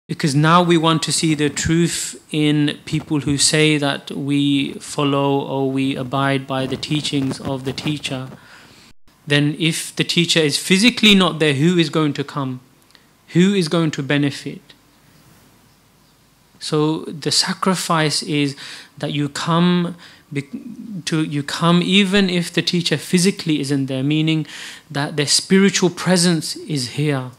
Because now we want to see the truth in people who say that we follow or we abide by the teachings of the teacher. Then if the teacher is physically not there, who is going to come? Who is going to benefit? So the sacrifice is that you come even if the teacher physically isn't there, meaning that their spiritual presence is here.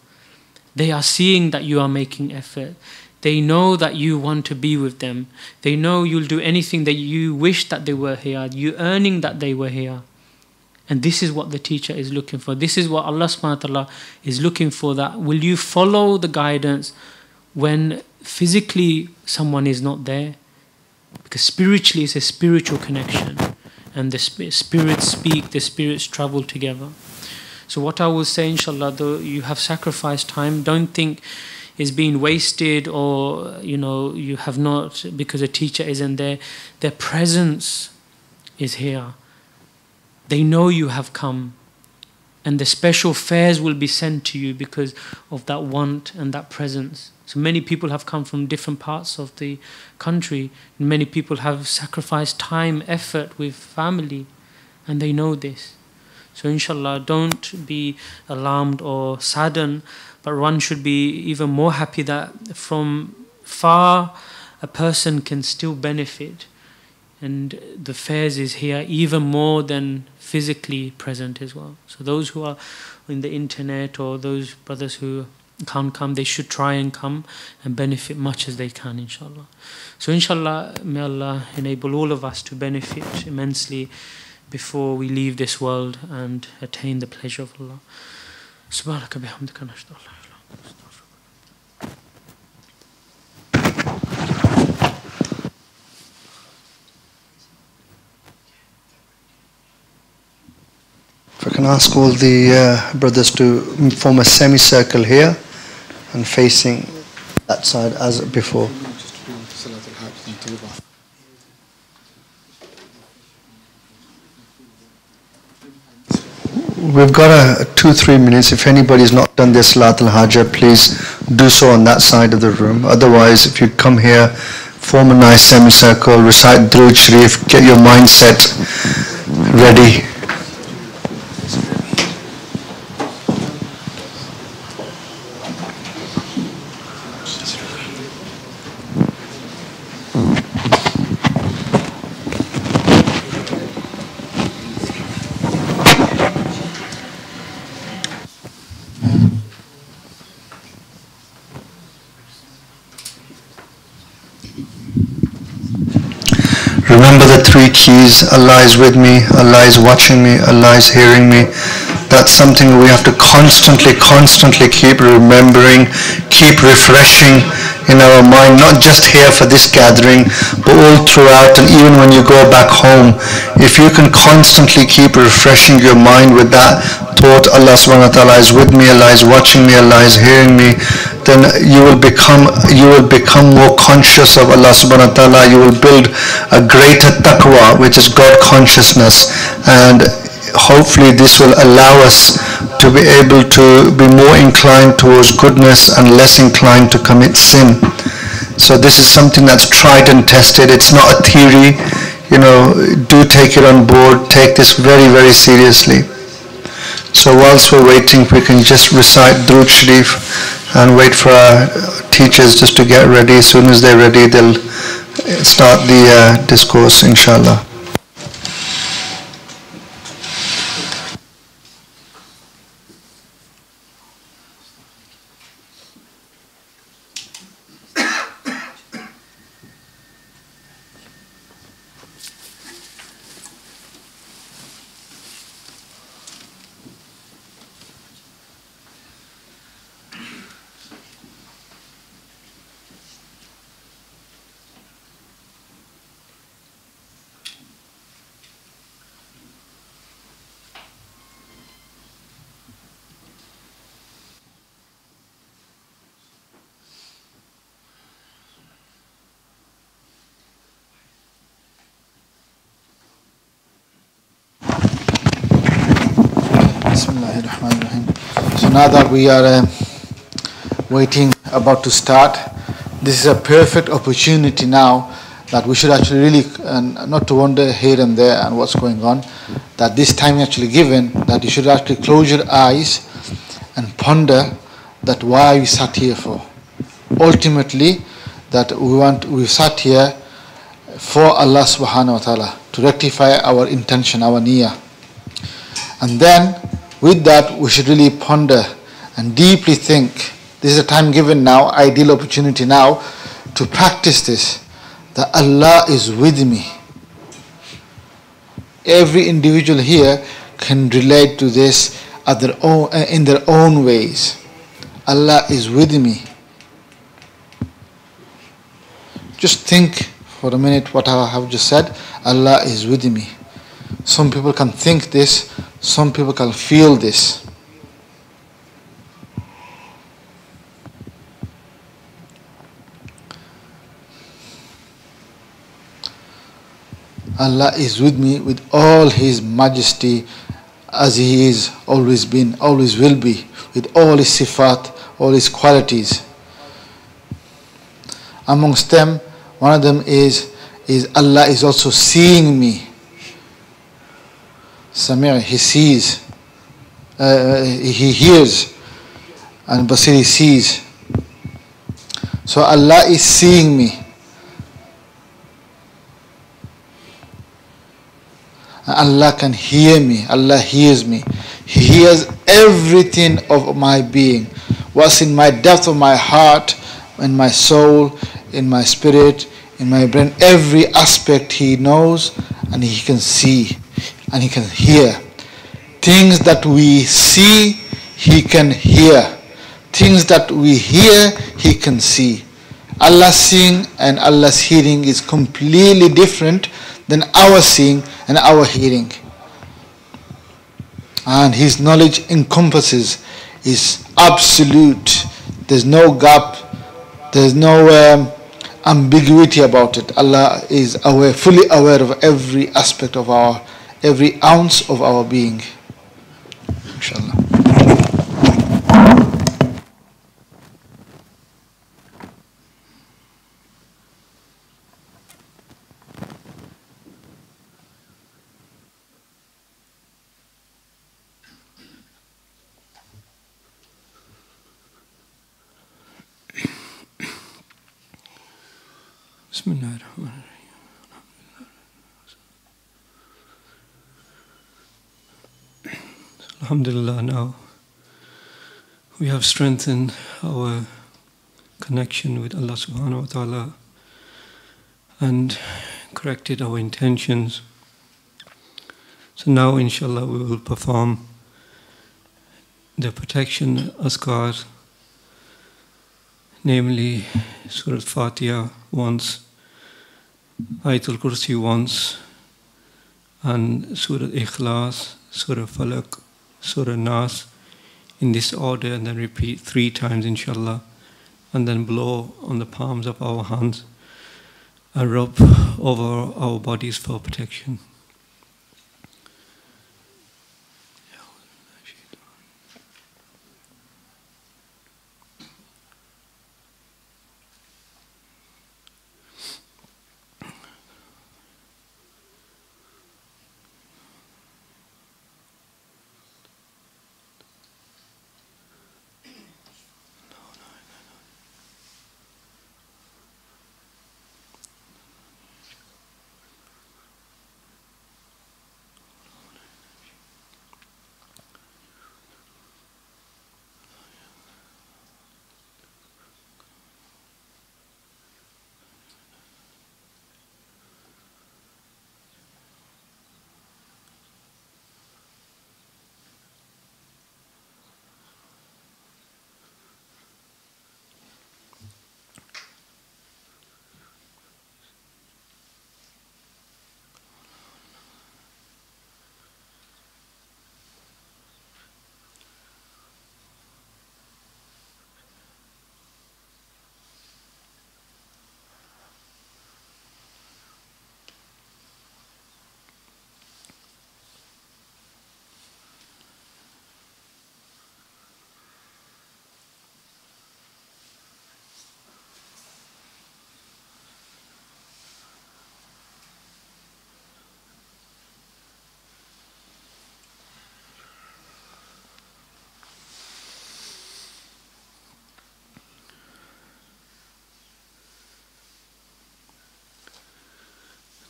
They are seeing that you are making effort. They know that you want to be with them. They know you'll do anything that you wish that they were here. You're earning that they were here. And this is what the teacher is looking for. This is what Allah subhanahu wa ta'ala is looking for. That will you follow the guidance when physically someone is not there? Because spiritually it's a spiritual connection. And the spirits speak, the spirits travel together. So what I will say, inshallah, though you have sacrificed time, don't think it's being wasted or, you have not, because a teacher isn't there. Their presence is here. They know you have come. And the special fares will be sent to you because of that want and that presence. So many people have come from different parts of the country. Many people have sacrificed time, effort with family. And they know this. So inshallah, don't be alarmed or saddened, but one should be even more happy that from far a person can still benefit. And the fares is here even more than physically present as well. So those who are in the internet or those brothers who can't come, they should try and come and benefit much as they can, inshallah. So inshallah, may Allah enable all of us to benefit immensely before we leave this world and attain the pleasure of Allah. Subhanaka bihamdika nashhadu an la ilaha illa anta. If I can ask all the brothers to form a semicircle here and facing that side as before. We've got 2-3 minutes. If anybody's not done their Salat al-Hajjah, please do so on that side of the room. Otherwise, if you come here, form a nice semicircle, recite Durood Sharif, get your mindset ready. Remember the 3 keys. Allah is with me, Allah is watching me, Allah is hearing me. That's something we have to constantly keep remembering, keep refreshing in our mind, not just here for this gathering, but all throughout, and even when you go back home. If you can constantly keep refreshing your mind with that thought, Allah subhanahu wa ta'ala is with me, Allah is watching me, Allah is hearing me, then you will become more conscious of Allah subhanahu wa ta'ala. You will build a greater taqwa, which is God consciousness, and hopefully this will allow us to be able to be more inclined towards goodness and less inclined to commit sin. So this is something that's tried and tested. It's not a theory. Do take it on board. Take this very, very seriously. So whilst we're waiting, we can just recite Durood Sharif and wait for our teachers just to get ready. As soon as they're ready, they'll start the discourse, inshallah. So now that we are waiting, about to start, this is a perfect opportunity now that we should actually really, not to wander here and there and what's going on, that this time actually given, that you should actually close your eyes and ponder that why we sat here for. Ultimately, that we sat here for Allah subhanahu wa ta'ala, to rectify our intention, our niyyah. And then, with that, we should really ponder and deeply think. This is a time given now, ideal opportunity now, to practice this, that Allah is with me. Every individual here can relate to this at their own, in their own ways. Allah is with me. Just think for a minute what I have just said. Allah is with me. Some people can think this, some people can feel this. Allah is with me with all His majesty, as He is, always been, always will be, with all His sifat, all His qualities. Amongst them, one of them is Allah is also seeing me. Samir, He sees, He hears, and Basiri sees. So Allah is seeing me. Allah can hear me. Allah hears me. He hears everything of my being. What's in my depth of my heart, in my soul, in my spirit, in my brain, every aspect He knows, and He can see and He can hear. Things that we see, He can hear. Things that we hear, He can see. Allah's seeing and Allah's hearing is completely different than our seeing and our hearing. And His knowledge encompasses, is absolute. There's no gap, there's no ambiguity about it. Allah is aware, fully aware of every aspect of every ounce of our being. Inshallah. Alhamdulillah, now we have strengthened our connection with Allah subhanahu wa ta'ala and corrected our intentions. So now inshallah we will perform the protection azkar, namely Surah Fatiha once, Ayatul Kursi once, and Surah Ikhlas, Surah Falaq, Surah Nas, in this order, and then repeat 3 times inshallah, and then blow on the palms of our hands and rub over our bodies for protection.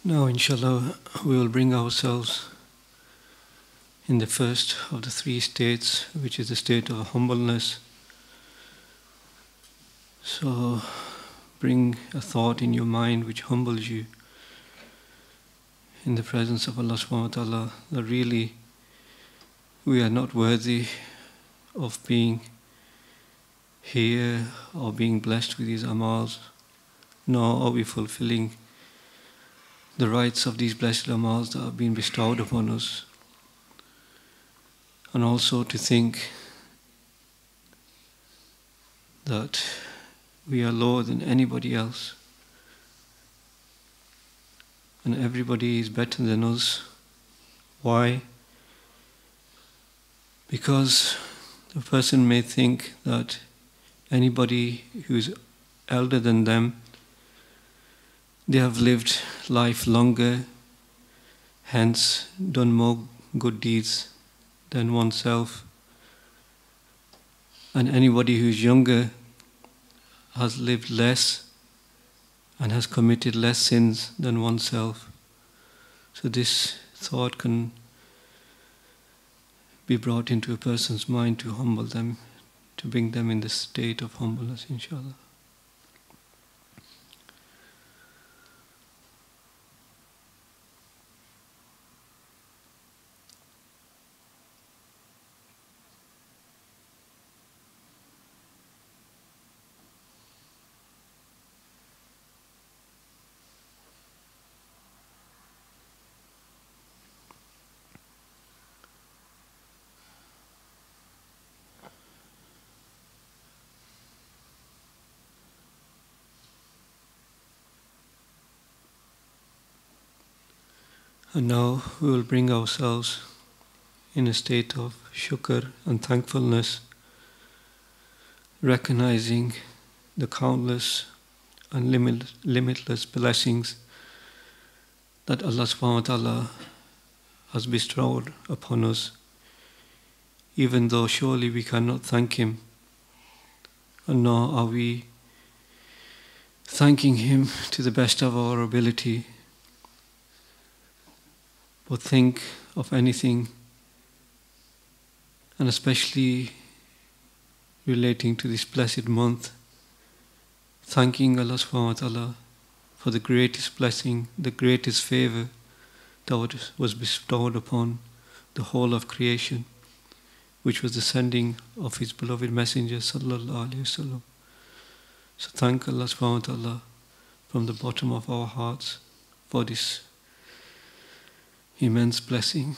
Now, inshallah, we will bring ourselves in the first of the three states, which is the state of humbleness. So, bring a thought in your mind which humbles you in the presence of Allah subhanahu wa ta'ala, that really we are not worthy of being here or being blessed with these amals, nor are we fulfilling the rights of these blessed amals that have been bestowed upon us. And also to think that we are lower than anybody else and everybody is better than us. Why? Because the person may think that anybody who is elder than them, they have lived life longer, hence done more good deeds than oneself. And anybody who is younger has lived less and has committed less sins than oneself. So this thought can be brought into a person's mind to humble them, to bring them in the state of humbleness, inshallah. And now we will bring ourselves in a state of shukr and thankfulness, recognizing the countless and limitless blessings that Allah subhanahu wa ta'ala has bestowed upon us, even though surely we cannot thank Him, and nor are we thanking Him to the best of our ability. But think of anything, and especially relating to this blessed month, thanking Allah subhanahu wa ta'ala for the greatest blessing, the greatest favor that was bestowed upon the whole of creation, which was the sending of His beloved Messenger sallallahu alaihi wasallam. So thank Allah subhanahu wa ta'ala from the bottom of our hearts for this immense blessing.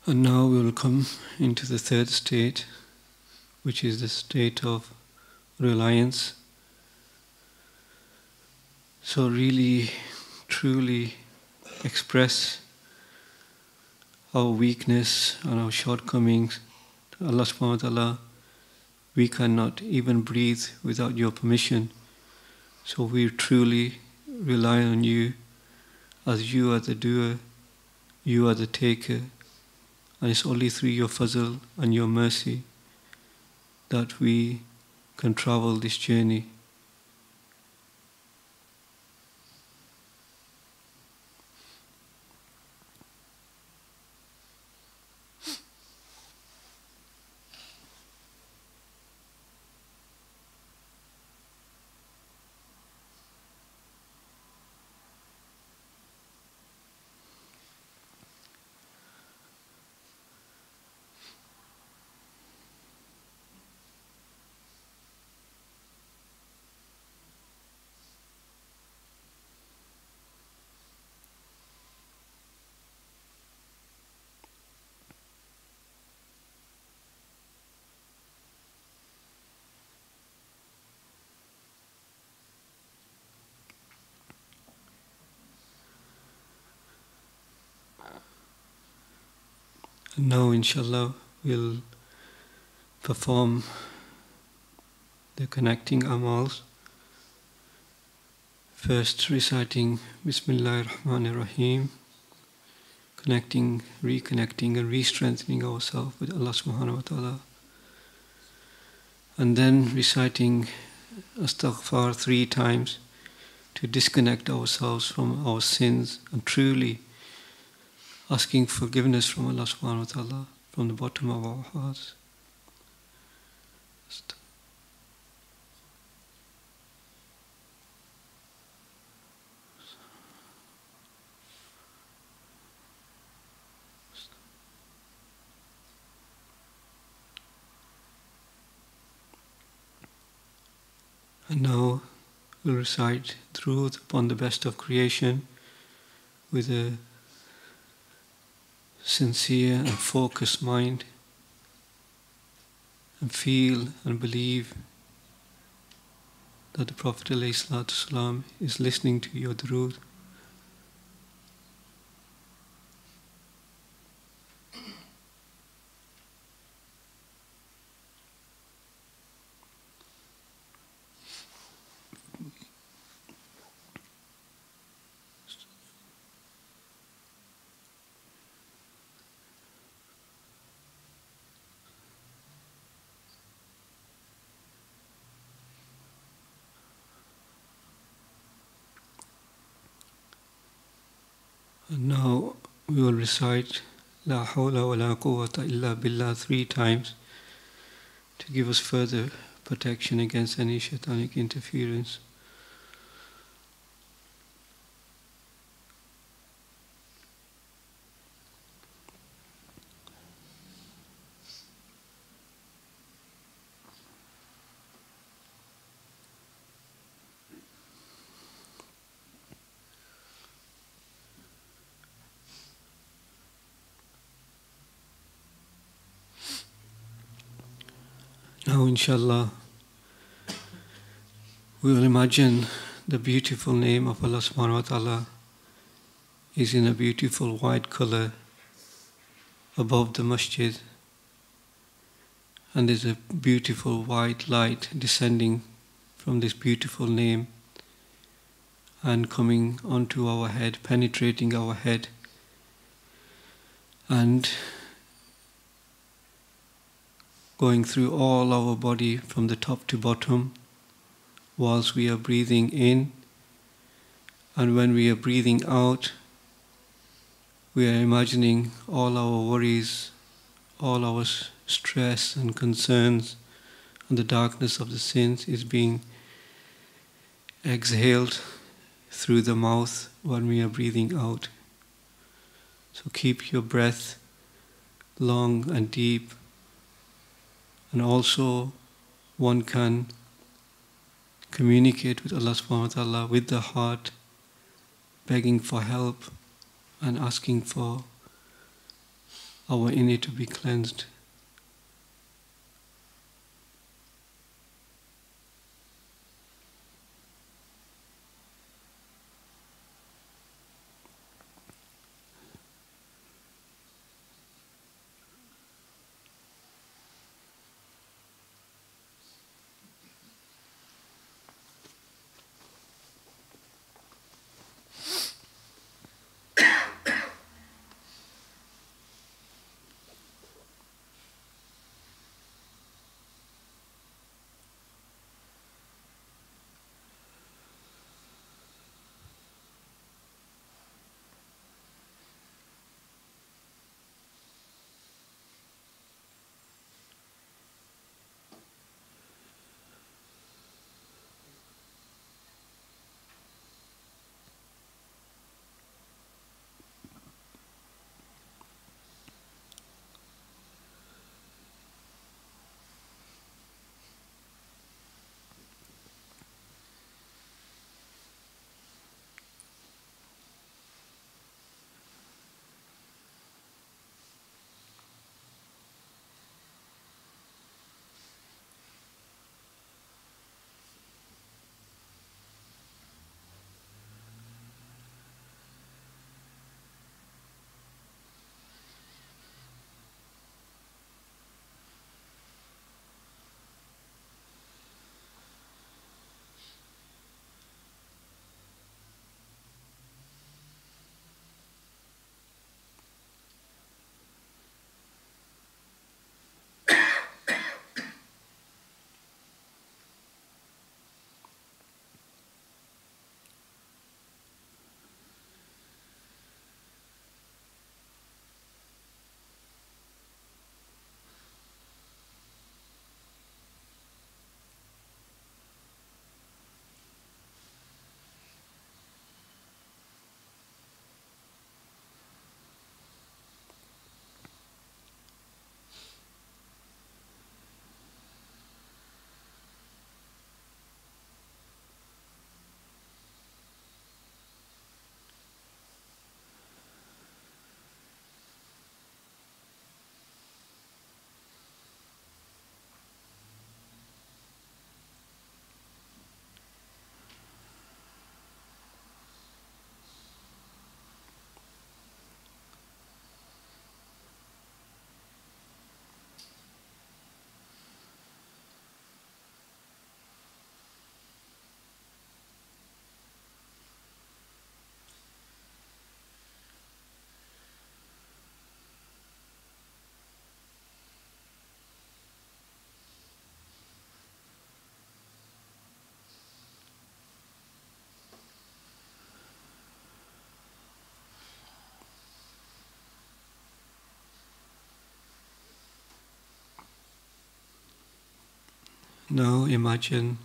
And now we will come into the third state, which is the state of reliance. So really, truly express our weakness and our shortcomings to Allah subhanahu wa ta'ala. We cannot even breathe without your permission. So we truly rely on you, as you are the doer, you are the taker. And it's only through your fazl and your mercy that we can travel this journey. And now, inshallah, we'll perform the connecting amals. First, reciting Bismillahir Rahmanir Rahim, connecting, reconnecting, and re-strengthening ourselves with Allah subhanahu wa ta'ala. And then reciting Astaghfar 3 times to disconnect ourselves from our sins and truly asking forgiveness from Allah subhanahu wa ta'ala from the bottom of our hearts. And now we'll recite Durood upon the best of creation with a sincere and focused mind, and feel and believe that the Prophet ﷺ is listening to your durood. And now we will recite La hawla wa la quwwata illa billah 3 times to give us further protection against any shaitanic interference. Now, inshallah, we will imagine the beautiful name of Allah subhanahu wa ta'ala is in a beautiful white color above the masjid, and there's a beautiful white light descending from this beautiful name and coming onto our head, penetrating our head, and going through all our body from the top to bottom whilst we are breathing in, and when we are breathing out, we are imagining all our worries, all our stress and concerns and the darkness of the sins is being exhaled through the mouth when we are breathing out. So keep your breath long and deep. And also one can communicate with Allah subhanahu wa ta'ala with the heart, begging for help and asking for our inner to be cleansed. Now imagine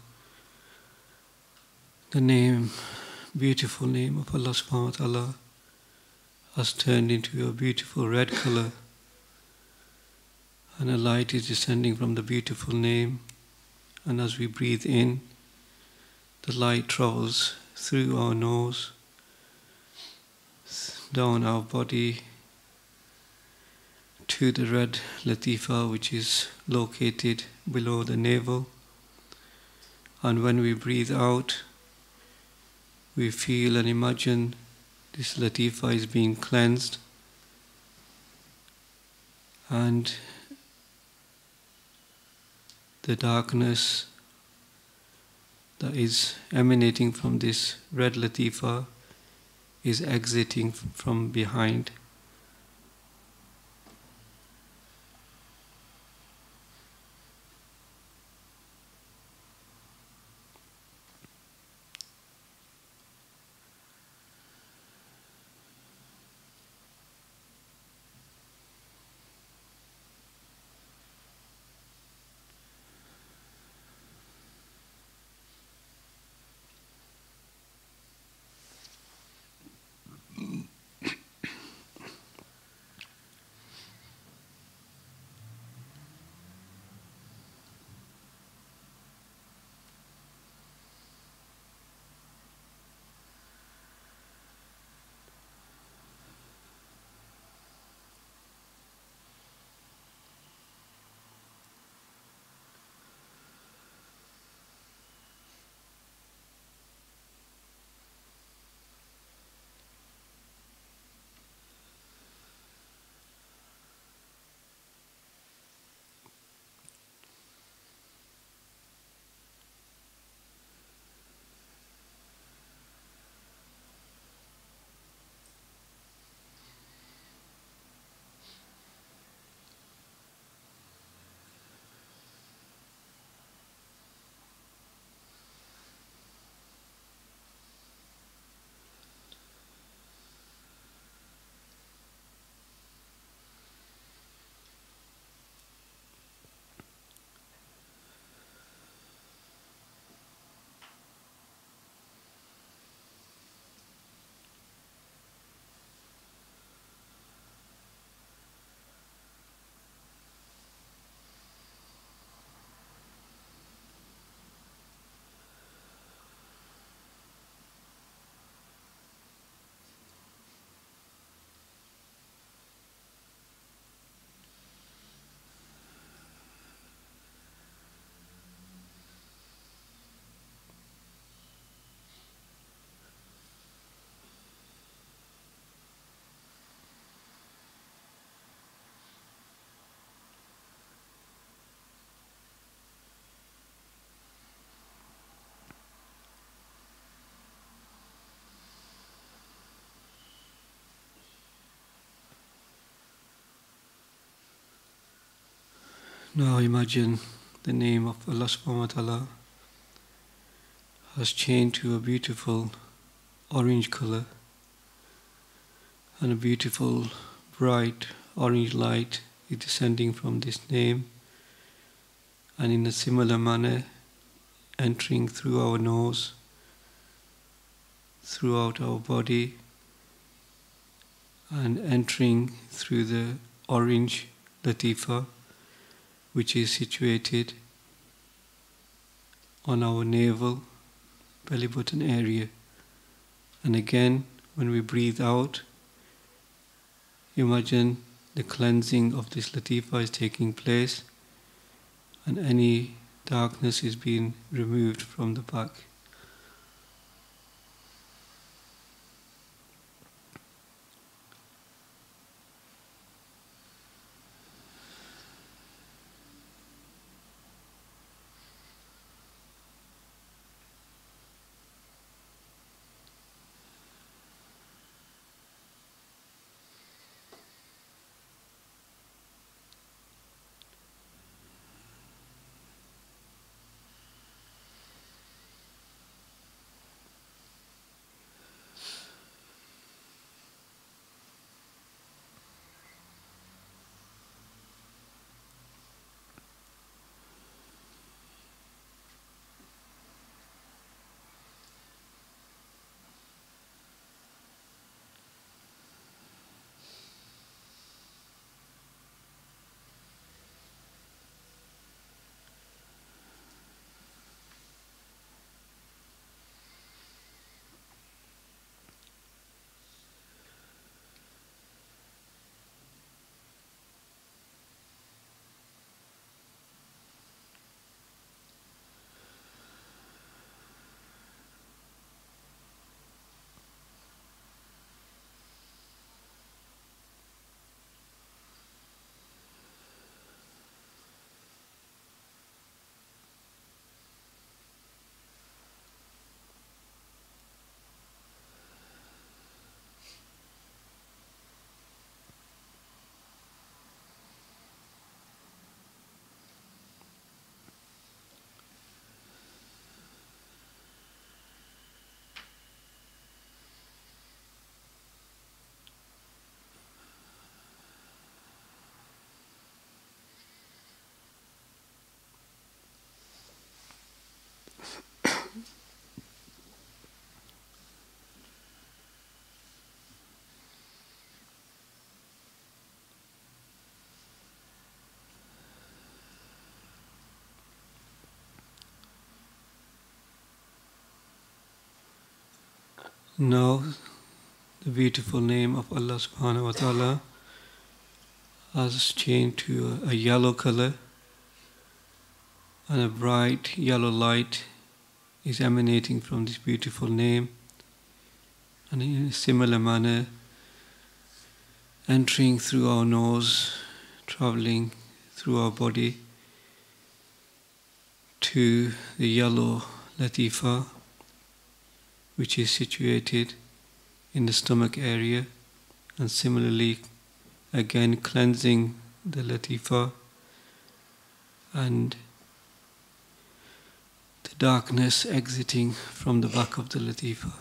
the name, beautiful name of Allah subhanahu wa ta'ala has turned into a beautiful red color, and a light is descending from the beautiful name, and as we breathe in, the light travels through our nose, down our body, to the red latifa which is located below the navel, and when we breathe out, we feel and imagine this latifa is being cleansed, and the darkness that is emanating from this red latifa is exiting from behind. Now imagine the name of Allah subhanahu wa ta'ala has changed to a beautiful orange color, and a beautiful bright orange light is descending from this name, and in a similar manner entering through our nose, throughout our body, and entering through the orange latifa which is situated on our navel, belly button area. And again, when we breathe out, imagine the cleansing of this latifa is taking place, and any darkness is being removed from the back. Now, the beautiful name of Allah subhanahu wa ta'ala has changed to a yellow color, and a bright yellow light is emanating from this beautiful name, and in a similar manner entering through our nose, traveling through our body to the yellow latifa, which is situated in the stomach area, and similarly again cleansing the latifa and the darkness exiting from the back of the latifa.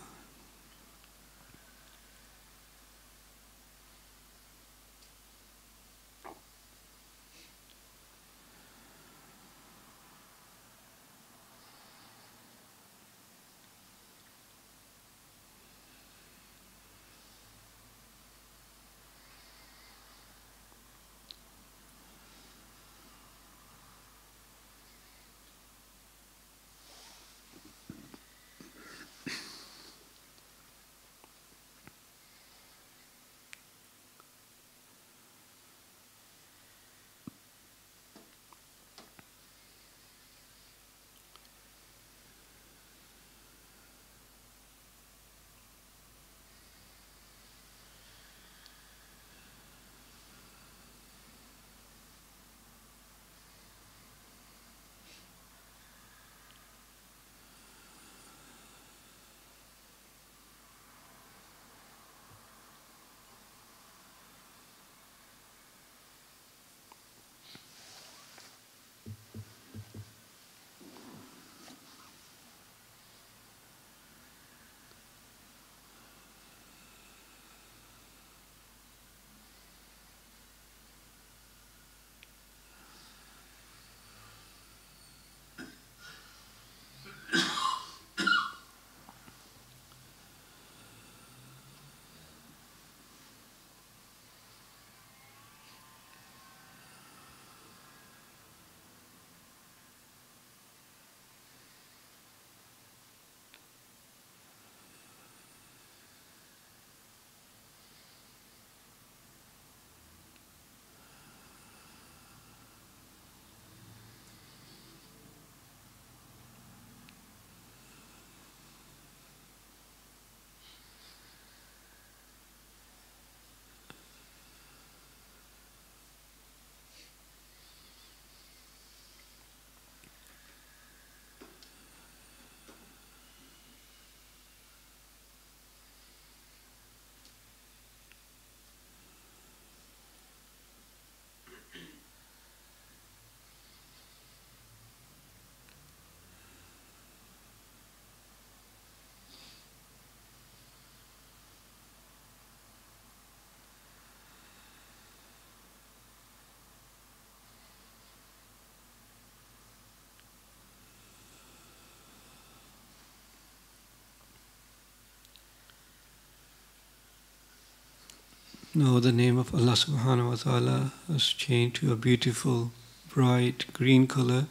Now the name of Allah subhanahu wa ta'ala has changed to a beautiful bright green color,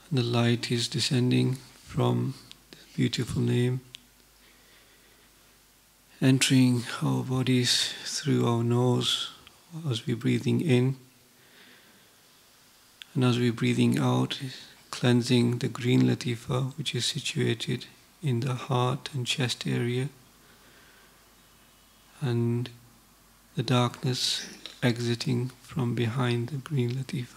and the light is descending from this beautiful name, entering our bodies through our nose as we're breathing in, and as we're breathing out, cleansing the green latifa, which is situated in the heart and chest area, and the darkness exiting from behind the green latifa.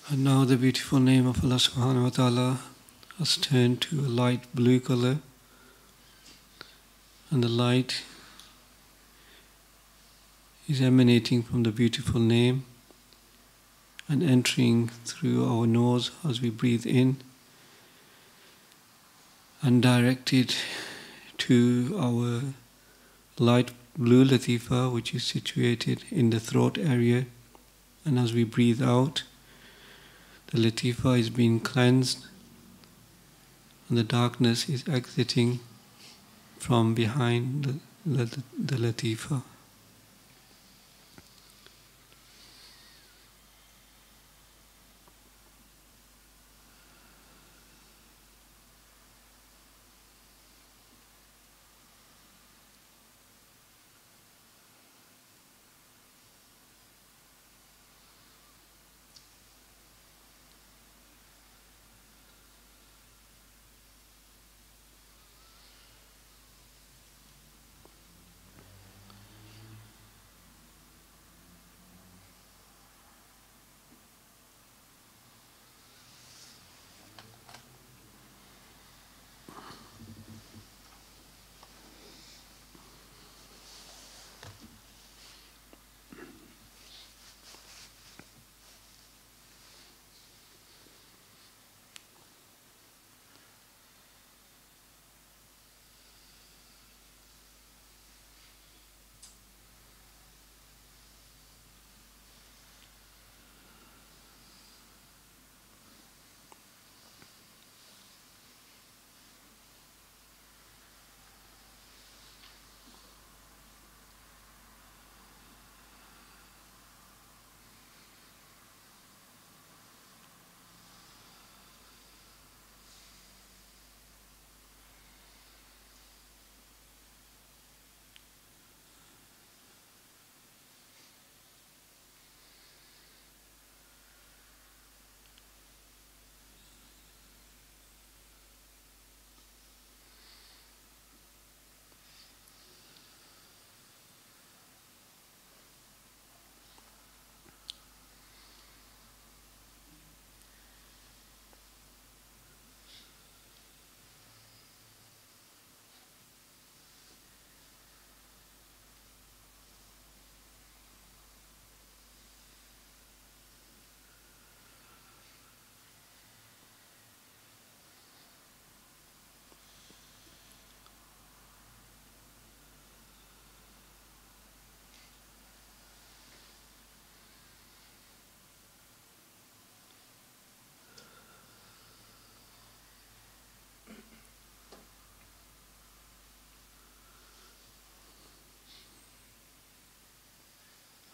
And now the beautiful name of Allah subhanahu wa ta'ala has turned to a light blue color, and the light is emanating from the beautiful name and entering through our nose as we breathe in and directed to our light blue latifa, which is situated in the throat area, and as we breathe out, the latifa is being cleansed and the darkness is exiting from behind the latifa.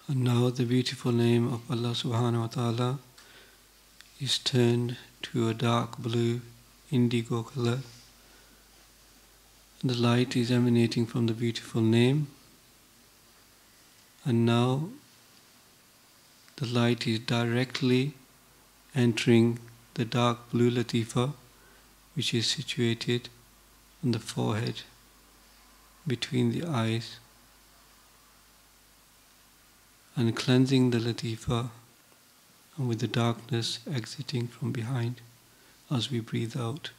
And now the beautiful name of Allah subhanahu wa ta'ala is turned to a dark blue indigo color. The light is emanating from the beautiful name, and now the light is directly entering the dark blue latifa, which is situated on the forehead between the eyes, and cleansing the latifa, and with the darkness exiting from behind as we breathe out.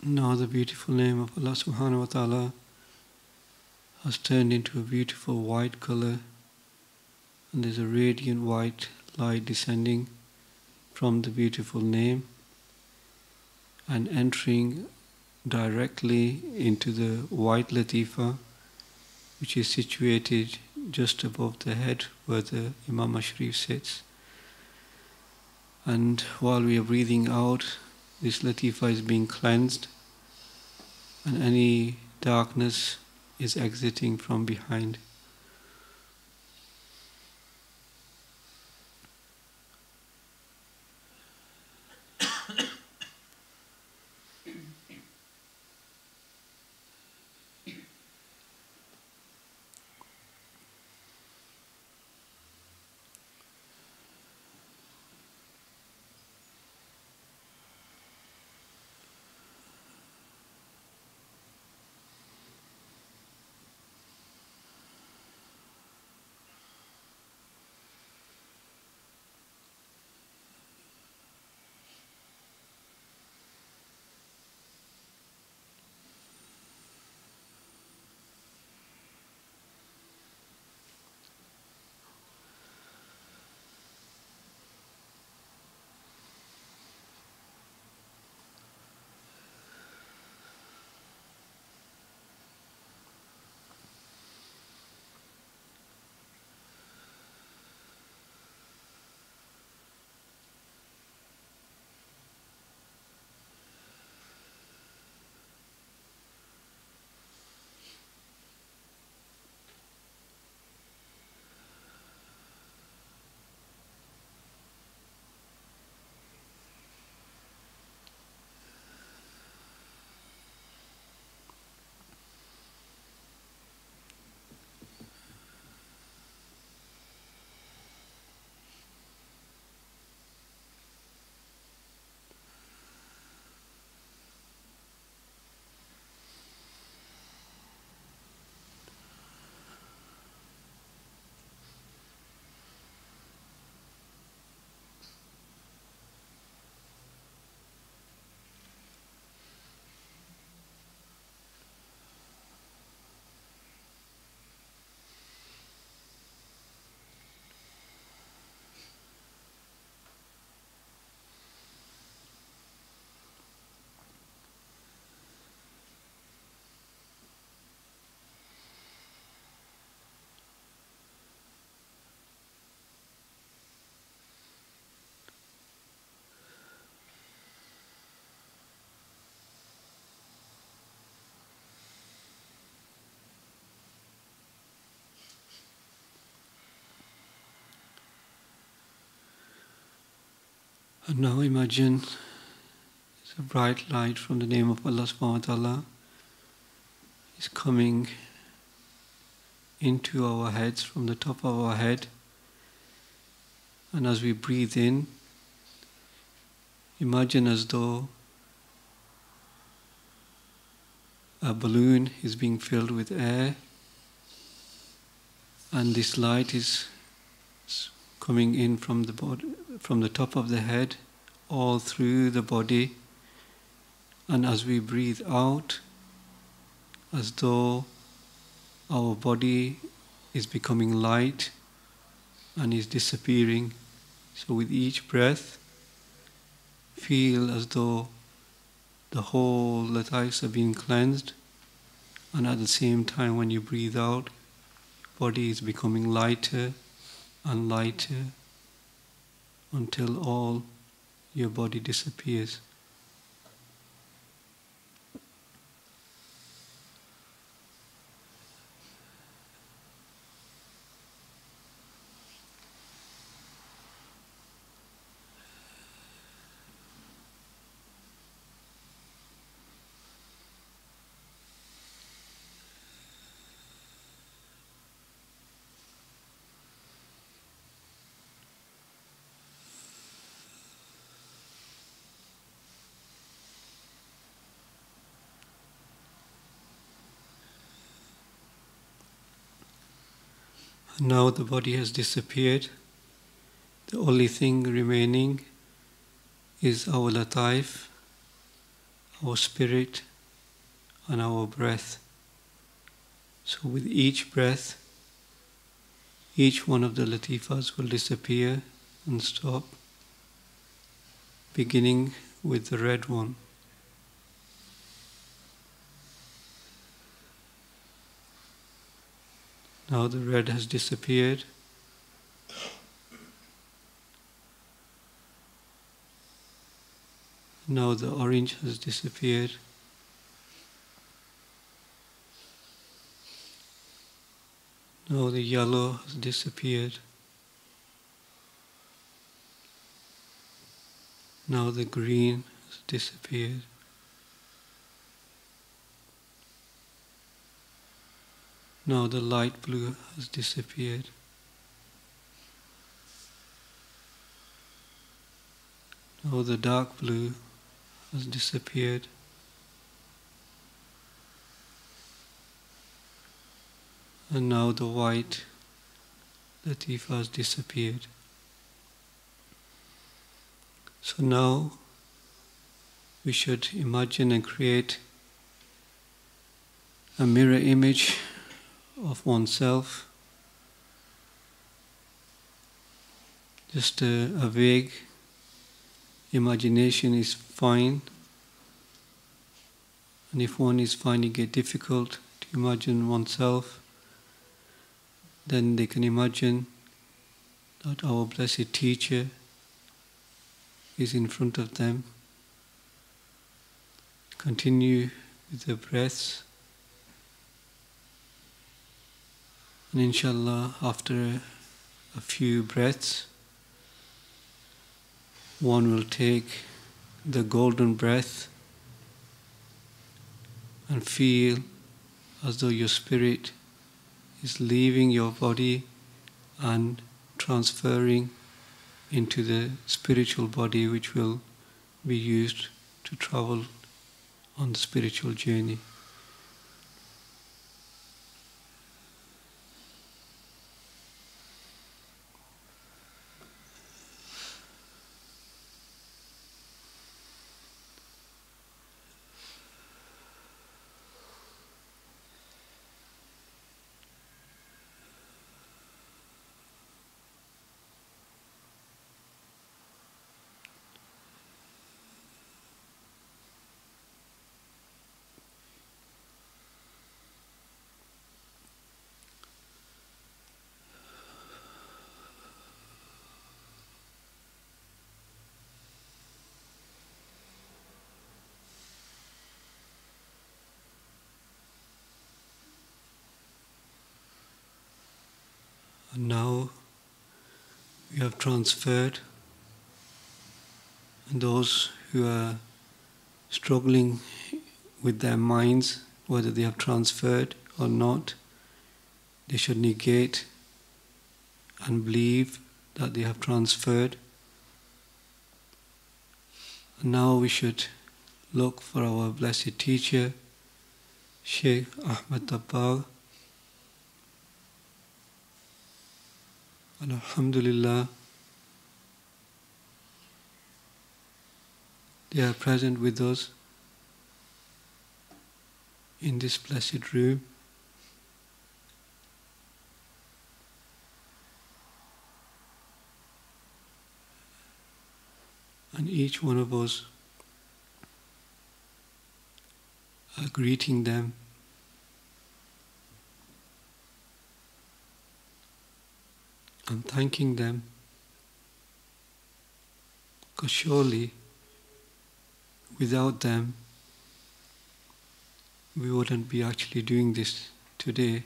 Now the beautiful name of Allah subhanahu wa ta'ala has turned into a beautiful white color, and there's a radiant white light descending from the beautiful name and entering directly into the white latifa, which is situated just above the head where the Imam Sharif sits. And while we are breathing out, this latifa is being cleansed, and any darkness is exiting from behind. And now imagine a bright light from the name of Allah subhanahu wa ta'ala is coming into our heads from the top of our head. And as we breathe in, imagine as though a balloon is being filled with air, and this light is coming in from the body, from the top of the head, all through the body. And as we breathe out, as though our body is becoming light and is disappearing. So with each breath, feel as though the whole Latayfs are being cleansed, and at the same time when you breathe out, body is becoming lighter and lighter until all your body disappears. Now the body has disappeared. The only thing remaining is our Latayf, our spirit and our breath. So with each breath, each one of the Latifas will disappear and stop, beginning with the red one. Now the red has disappeared. Now the orange has disappeared. Now the yellow has disappeared. Now the green has disappeared. Now the light blue has disappeared. Now the dark blue has disappeared. And now the white Latifa has disappeared. So now we should imagine and create a mirror image of oneself. Just a vague imagination is fine. And if one is finding it difficult to imagine oneself, then they can imagine that our blessed teacher is in front of them. Continue with the breaths. And inshallah, after a few breaths, one will take the golden breath and feel as though your spirit is leaving your body and transferring into the spiritual body, which will be used to travel on the spiritual journey. And now we have transferred, and those who are struggling with their minds, whether they have transferred or not, they should negate and believe that they have transferred. And now we should look for our blessed teacher, Sheikh Ahmed Tabbagh. And alhamdulillah, they are present with us in this blessed room. And each one of us are greeting them. And thanking them, because surely without them we wouldn't be actually doing this today.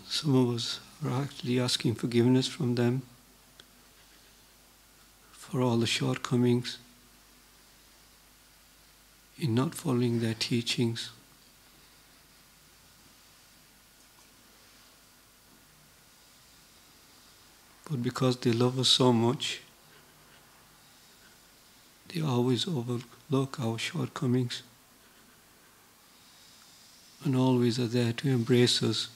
Some of us are actually asking forgiveness from them for all the shortcomings in not following their teachings. But because they love us so much, they always overlook our shortcomings and always are there to embrace us.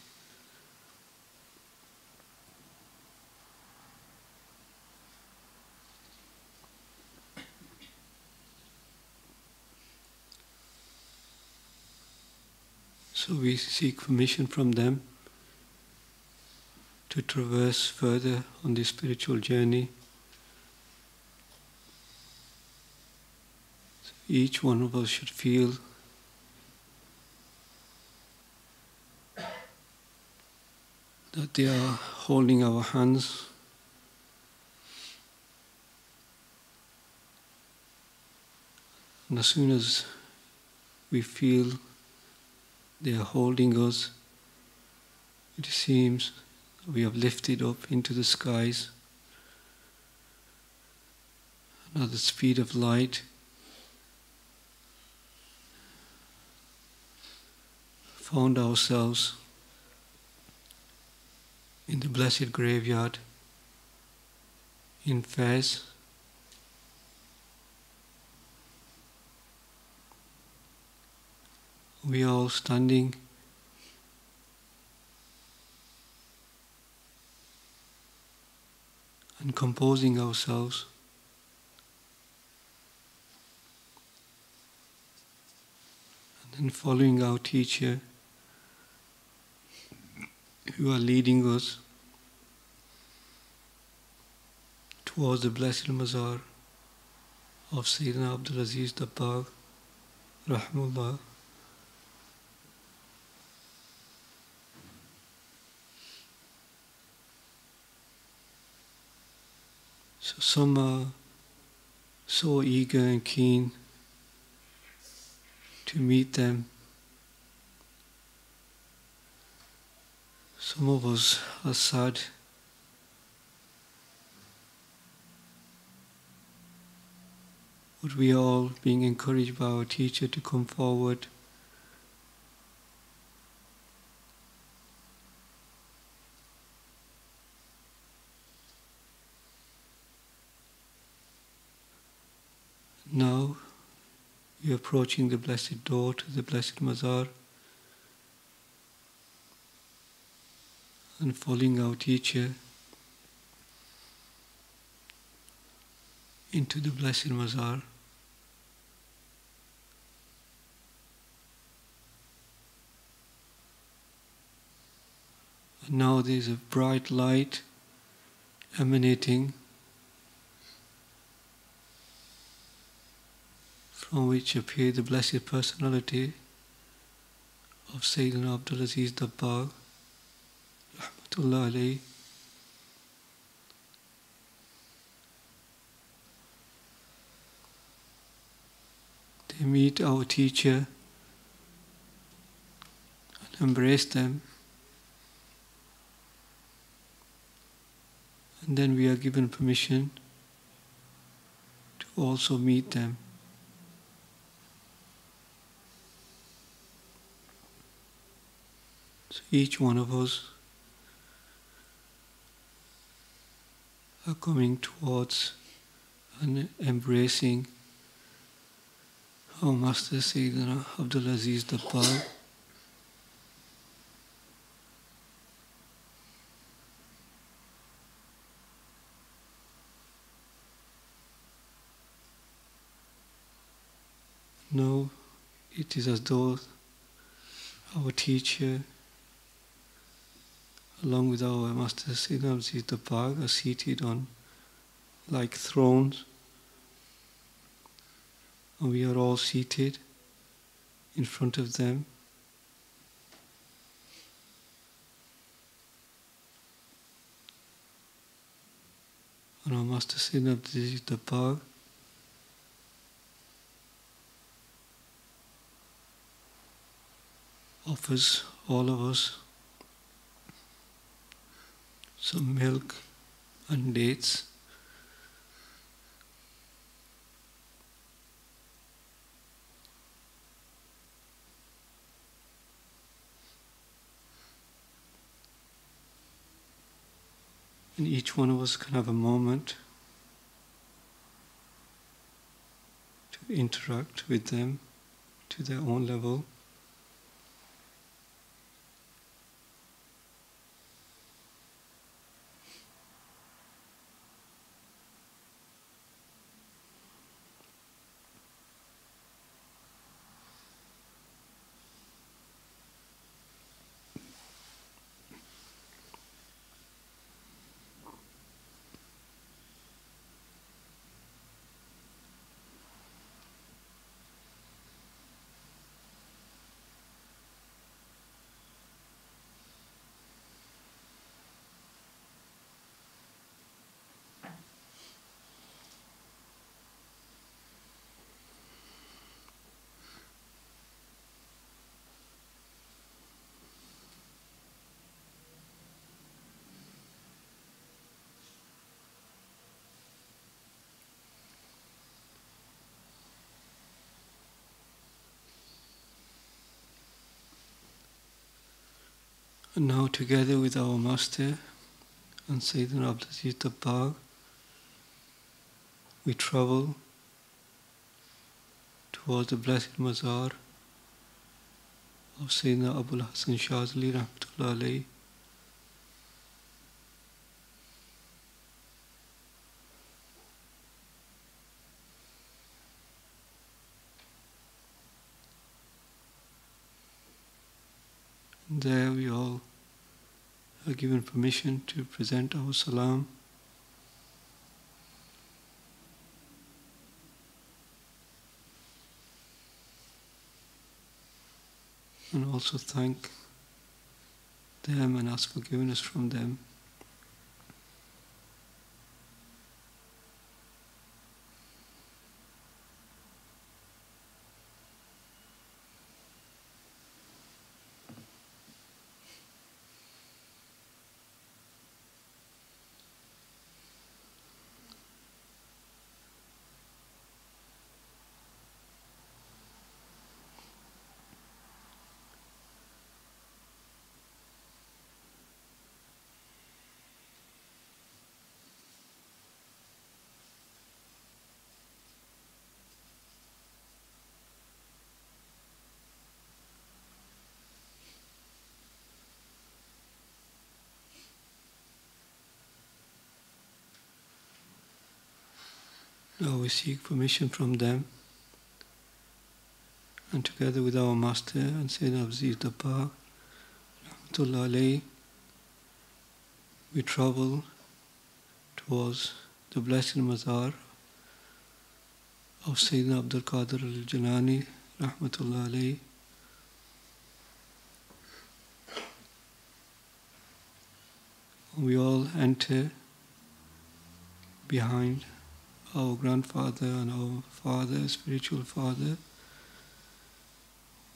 So we seek permission from them to traverse further on this spiritual journey. So each one of us should feel that they are holding our hands. And as soon as we feel they are holding us, it seems we have lifted up into the skies. And at the speed of light, found ourselves in the blessed graveyard in Fez. We are all standing and composing ourselves, and then following our teacher who are leading us towards the Blessed Mazar of Sayyidina Abdul Aziz Dabbagh, Rahmullah. So some are so eager and keen to meet them. Some of us are sad but we are all being encouraged by our teacher to come forward. Now we are approaching the blessed door to the Blessed Mazar and following our teacher into the Blessed Mazar. And now there is a bright light emanating from which appeared the Blessed Personality of Sayyidina Abdul Aziz Dabbagh, Rahmatullah alayhi. They meet our teacher and embrace them, and then we are given permission to also meet them. So each one of us are coming towards and embracing our Master Sayyidina Abdul Aziz Dabbagh. Now it is as though our teacher, along with our Master Sayyidina Abdul Aziz Dabbagh, are seated on like thrones, and we are all seated in front of them. And our Master Sayyidina Abdul Aziz Dabbagh offers all of us some milk and dates. And each one of us can have a moment to interact with them to their own level. And now together with our Master and Sayyidina Abdulaziz Dabbagh, we travel towards the Blessed Mazar of Sayyidina Abul Hasan Shazali Rahmatullah alayhi. And there we all are given permission to present our salam. And also thank them and ask forgiveness from them. Now we seek permission from them, and together with our Master and Sayyidina Abdulaziz Dabbagh Rahmatullah alayhi, we travel towards the Blessed Mazar of Sayyidina Abdul Qadir al-Jilani Rahmatullah alayhi. We all enter behind our grandfather and our father, spiritual father,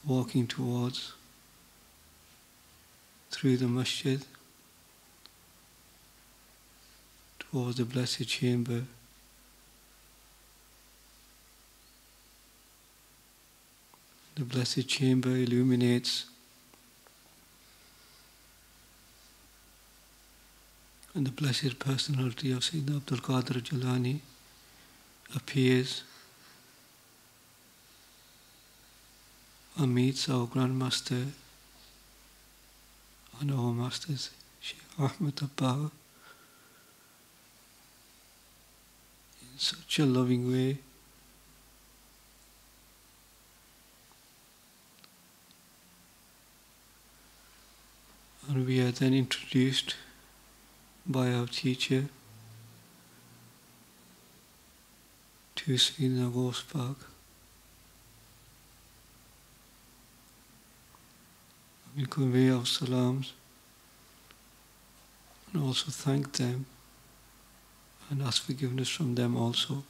walking towards through the masjid towards the blessed chamber. The blessed chamber illuminates, and the blessed personality of Sayyidina Abdul Qadir Jilani appears and meets our Grandmaster and our Masters, Shaykh Ahmed Dabbagh, in such a loving way. And we are then introduced by our teacher to Sayyidina Ghaus Pak. We convey our salams and also thank them and ask forgiveness from them also.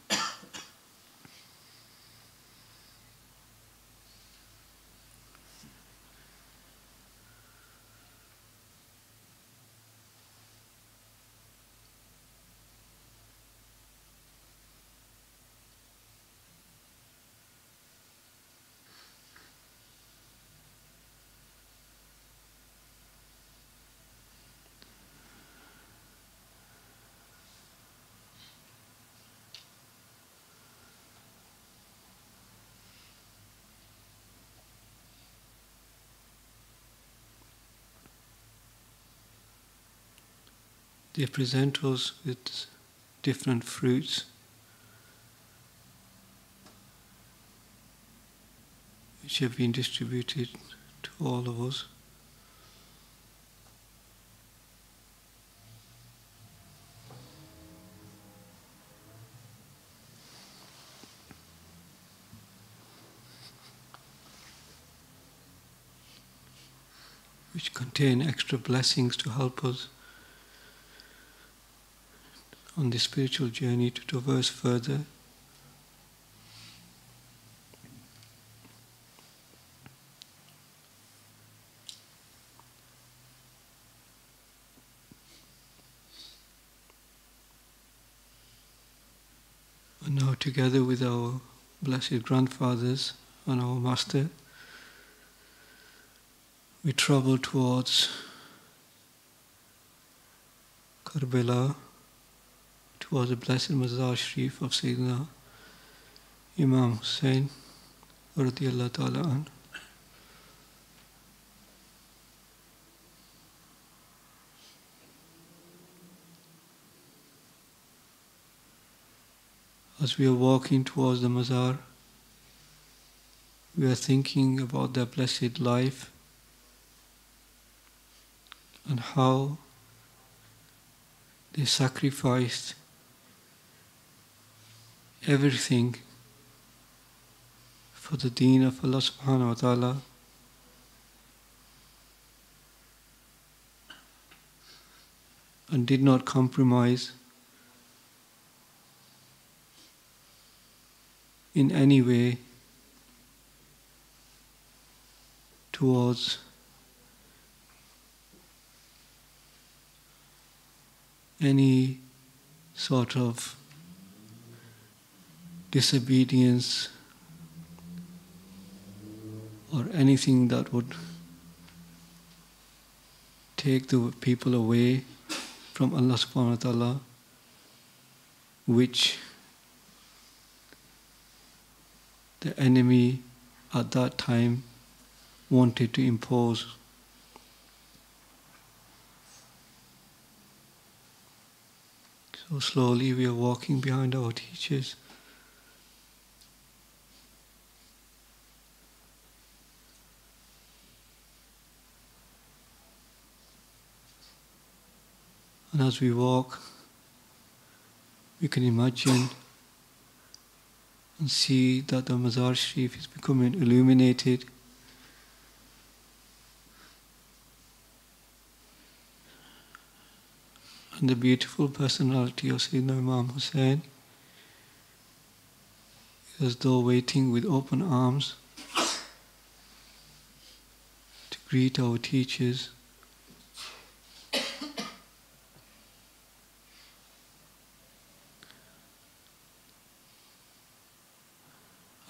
They present us with different fruits which have been distributed to all of us. Which contain extra blessings to help us on the spiritual journey to traverse further. And now together with our blessed grandfathers and our Master, we travel towards Karbala, towards the Blessed Mazar Sharif of Sayyidina Imam Hussain, radiyallahu ta'ala an. As we are walking towards the Mazar, we are thinking about their blessed life and how they sacrificed everything for the deen of Allah subhanahu wa ta'ala. And did not compromise in any way towards any sort of disobedience or anything that would take the people away from Allah subhanahu wa ta'ala, which the enemy at that time wanted to impose. So slowly we are walking behind our teachers. And as we walk, we can imagine and see that the Mazar Sharif is becoming illuminated. And the beautiful personality of Sayyidina Imam Hussain is as though waiting with open arms to greet our teachers.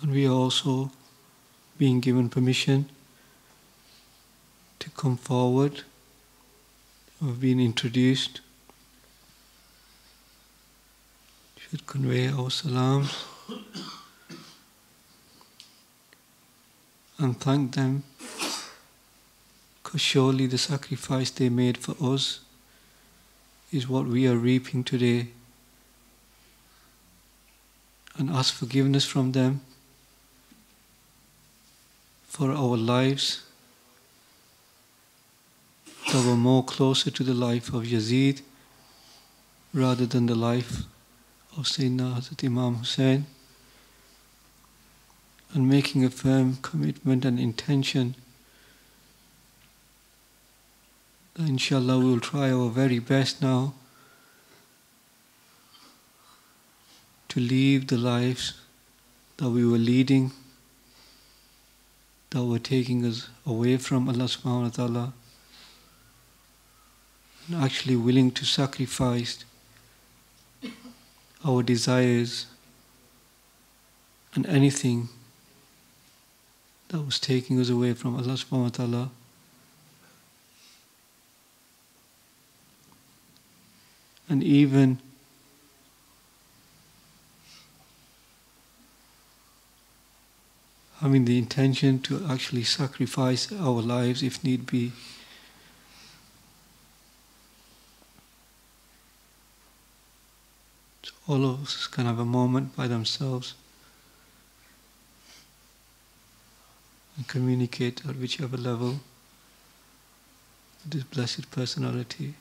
And we are also being given permission to come forward. We've been introduced. Should convey our salams and thank them, because surely the sacrifice they made for us is what we are reaping today, and ask forgiveness from them for our lives that were more closer to the life of Yazid rather than the life of Sayyidina Hazrat Imam Hussain, and making a firm commitment and intention that inshallah we will try our very best now to leave the lives that we were leading, that were taking us away from Allah subhanahu wa ta'ala, and actually willing to sacrifice our desires and anything that was taking us away from Allah subhanahu wa ta'ala. And even having the intention to actually sacrifice our lives if need be. So all of us can have a moment by themselves and communicate at whichever level with this blessed personality.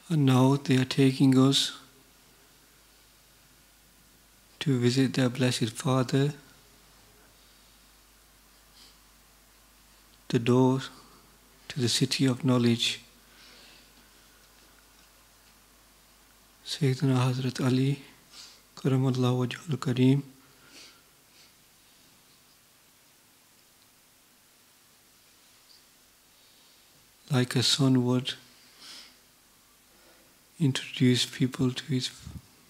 And now they are taking us to visit their Blessed Father, the door to the city of knowledge. Sayyidina Hazrat Ali, Karamallahu Wajhul Kareem, like a son would introduce people to his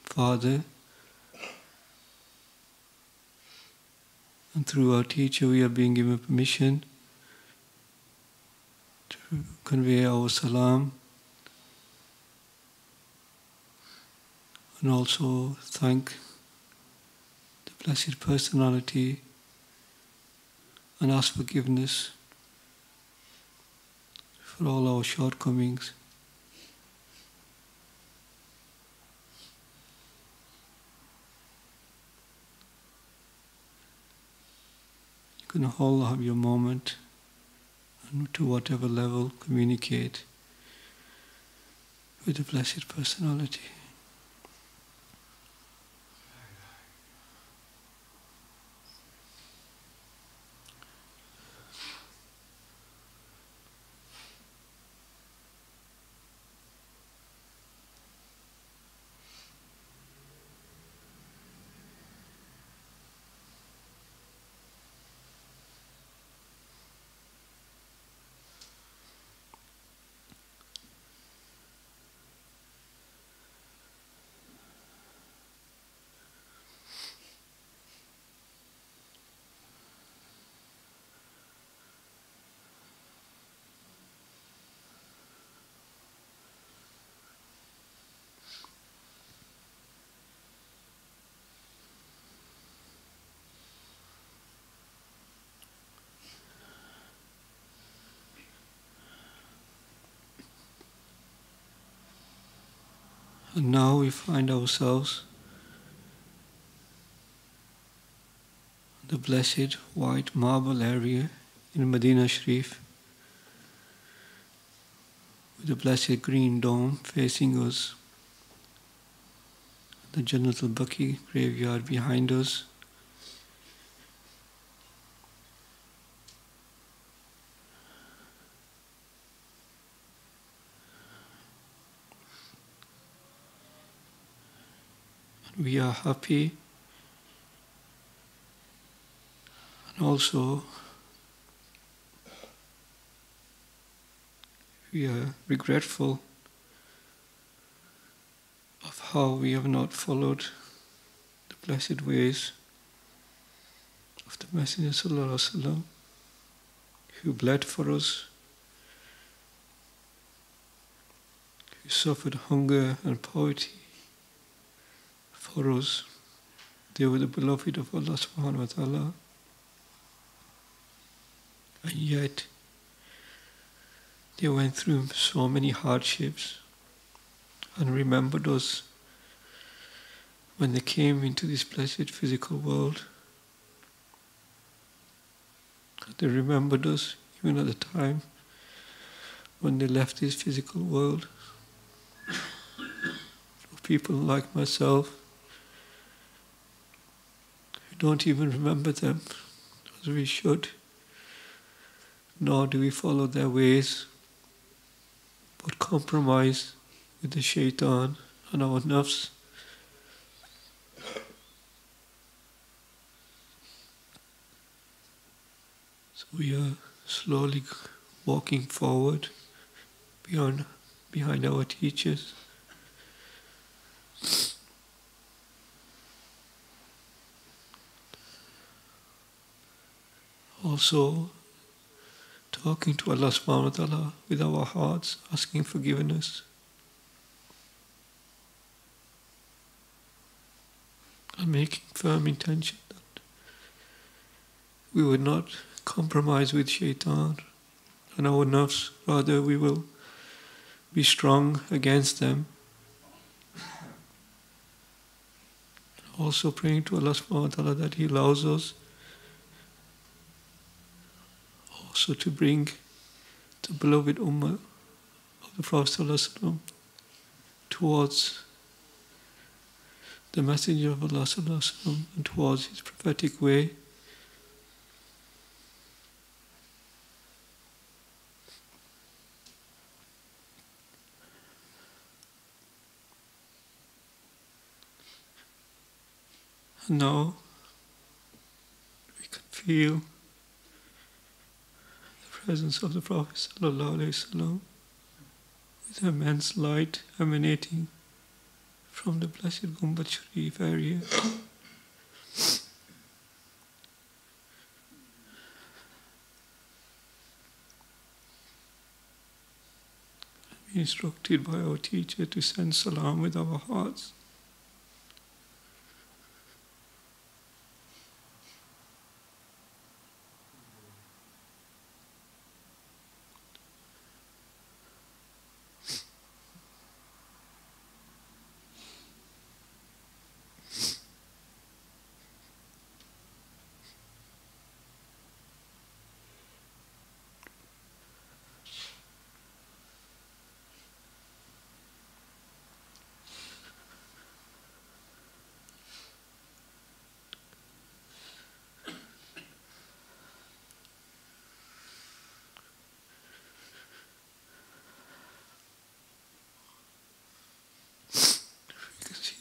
father, and through our teacher we are being given permission to convey our salam and also thank the Blessed Personality and ask forgiveness for all our shortcomings. You can all have your moment and to whatever level communicate with the Blessed Personality. And now we find ourselves in the blessed white marble area in Medina Sharif, with the blessed green dome facing us, the Jannat al-Baqi graveyard behind us, we are happy and also we are regretful of how we have not followed the blessed ways of the Messenger Sallallahu Alaihi Wasallam, who bled for us, who suffered hunger and poverty for us. They were the beloved of Allah subhanahu wa ta'ala, and yet they went through so many hardships and remembered us when they came into this blessed physical world. They remembered us even at the time when they left this physical world. For people like myself who don't even remember them as we should, nor do we follow their ways, but compromise with the shaitan and our nafs. So we are slowly walking forward behind our teachers. Also talking to Allah subhanahu wa ta'ala with our hearts, asking forgiveness. And making firm intention that we would not compromise with shaitan and our nafs, rather we will be strong against them. Also praying to Allah subhanahu wa ta'ala that He allows us also to bring the beloved ummah of the Prophet sallallahu alaihi wasallam towards the Messenger of Allah Sallallahu Alaihi Wasallam and towards his prophetic way. And now we can feel the presence of the Prophet Sallallahu Alaihi Wasallam with immense light emanating from the blessed Gumbat Sharif area. I'm instructed by our teacher to send salam with our hearts.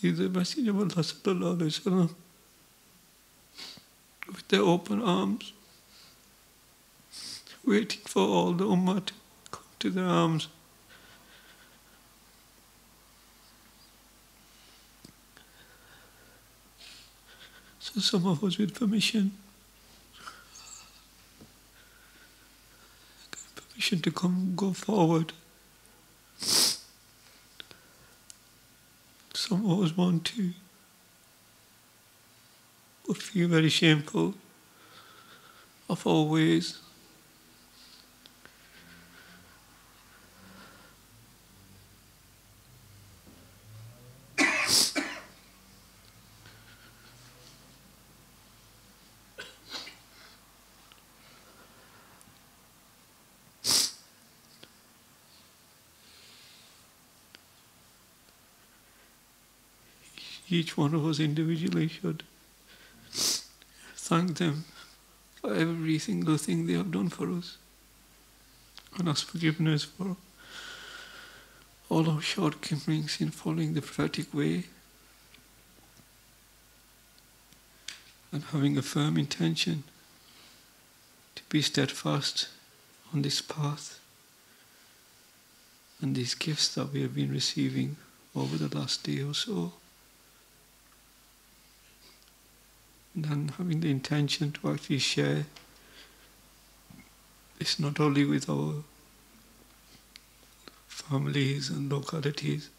The Messenger of Allah Sallallahu Alaihi Wasallam with their open arms, waiting for all the Ummah to come to their arms. So some of us with permission to go forward. Some of us want to, but feel very shameful of our ways. Each one of us individually should thank them for every single thing they have done for us, and ask forgiveness for all our shortcomings in following the prophetic way and having a firm intention to be steadfast on this path and these gifts that we have been receiving over the last day or so. And then having the intention to actually share this not only with our families and localities,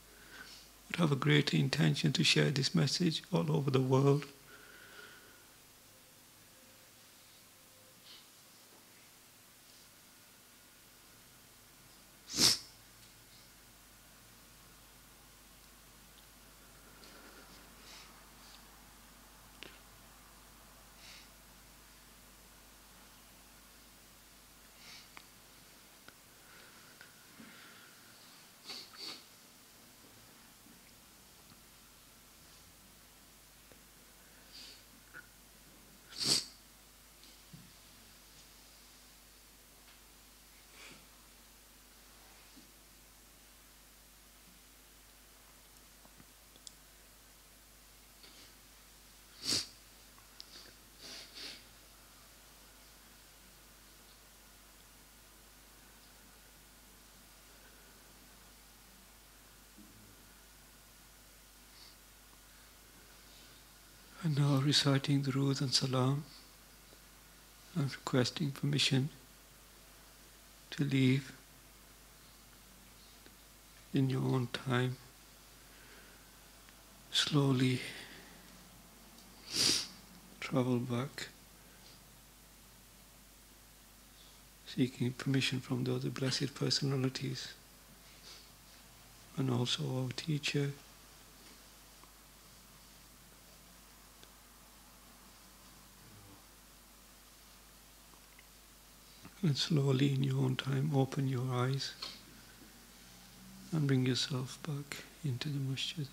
but have a greater intention to share this message all over the world. And now reciting the Durood and Salam and requesting permission to leave in your own time. Slowly travel back, seeking permission from the other blessed personalities and also our teacher. And slowly in your own time open your eyes and bring yourself back into the masjid.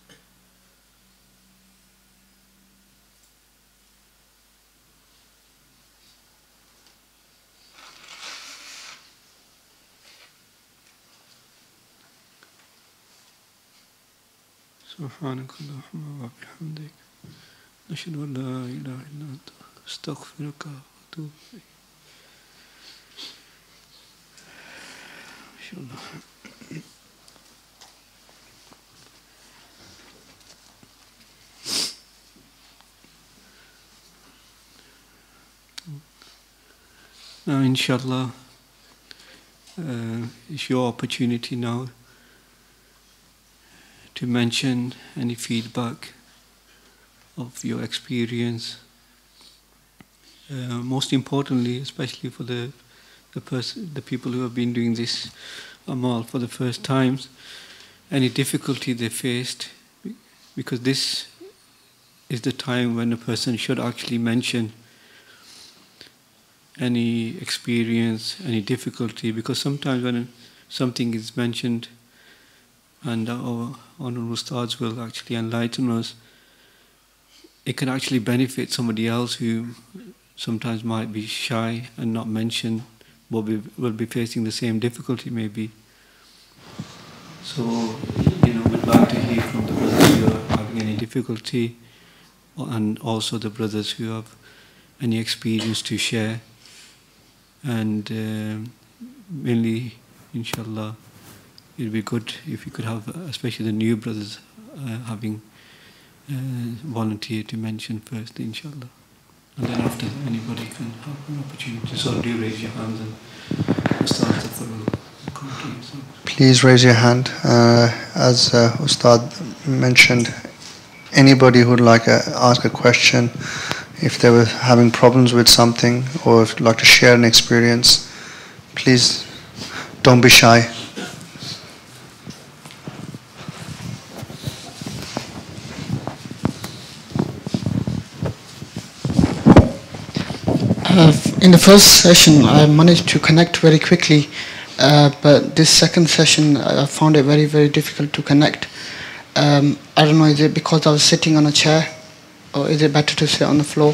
سبحانك اللهم وبحمدك نشهد أن لا إله إلا أنت أستغفرك وأتوب إليك. إن شاء الله. Now, inshallah, it's your opportunity now to mention any feedback of your experience. Most importantly, especially for the people who have been doing this amal for the first times, any difficulty they faced, because this is the time when a person should actually mention any experience, any difficulty, because sometimes when something is mentioned and our honourable Ustads will actually enlighten us, it can actually benefit somebody else who sometimes might be shy and not mention, will be facing the same difficulty maybe. So, we'd like to hear from the brothers who are having any difficulty, and also the brothers who have any experience to share. And mainly, inshallah, it would be good if you could have, especially the new brothers, having volunteered to mention first, inshallah. And then after, anybody can have an opportunity. So do raise your hands and start the full committee. Please raise your hand. As Ustad mentioned, anybody who would like to ask a question, if they were having problems with something, or if you'd like to share an experience, please don't be shy. In the first session, I managed to connect very quickly, but this second session, I found it very, very difficult to connect. I don't know, is it because I was sitting on a chair, or is it better to sit on the floor?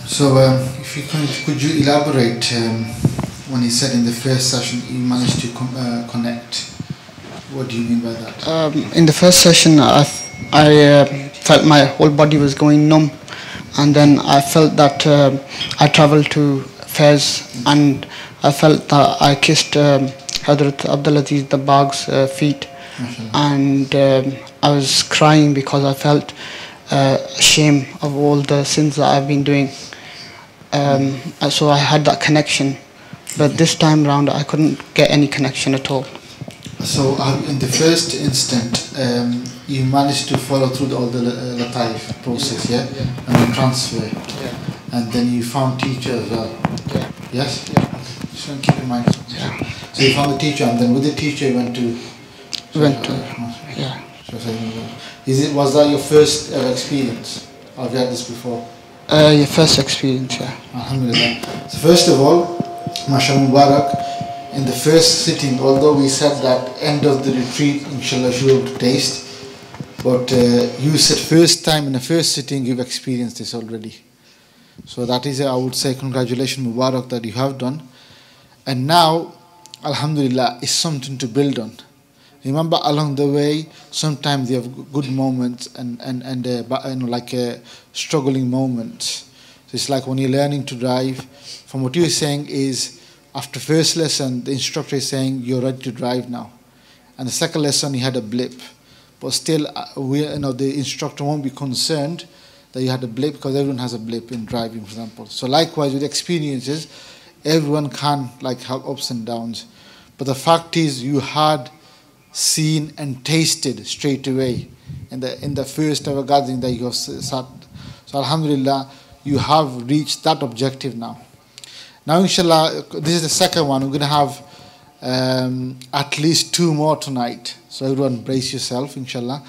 So, if you could you elaborate when you said in the first session you managed to connect? What do you mean by that? In the first session, I felt my whole body was going numb, and then I felt that I travelled to Fez, and I felt that I kissed Hazrat Abdulaziz the Bag's feet, and I was crying because I felt shame of all the sins that I've been doing. So I had that connection, but this time round I couldn't get any connection at all. So in the first instant, you managed to follow through all the Latayf process, yeah? And the transfer. Yeah. And then you found teacher as well. Yeah. Yes? Yeah. Okay. Just want to keep in mind. Yeah. So you found the teacher, and then with the teacher you went to... Yeah. Was that your first experience? Or have you had this before? Your first experience, yeah. Alhamdulillah. So first of all, Mashallah Mubarak, in the first sitting, although we said that end of the retreat, inshallah, you will be able to taste, but you said first time in the first sitting you've experienced this already. So that is, I would say, congratulations Mubarak that you have done. And now, Alhamdulillah, is something to build on. Remember, along the way, sometimes you have good moments and like struggling moments. So it's like when you're learning to drive. From what you're saying is, after first lesson, the instructor is saying you're ready to drive now, and the second lesson you had a blip, but still, the instructor won't be concerned that you had a blip, because everyone has a blip in driving, for example. So likewise with experiences, everyone can have ups and downs, but the fact is you had seen and tasted straight away in the first ever gathering that you have sat. So Alhamdulillah, you have reached that objective now. Now, inshallah, this is the second one. We're going to have at least 2 more tonight. So everyone brace yourself, inshallah.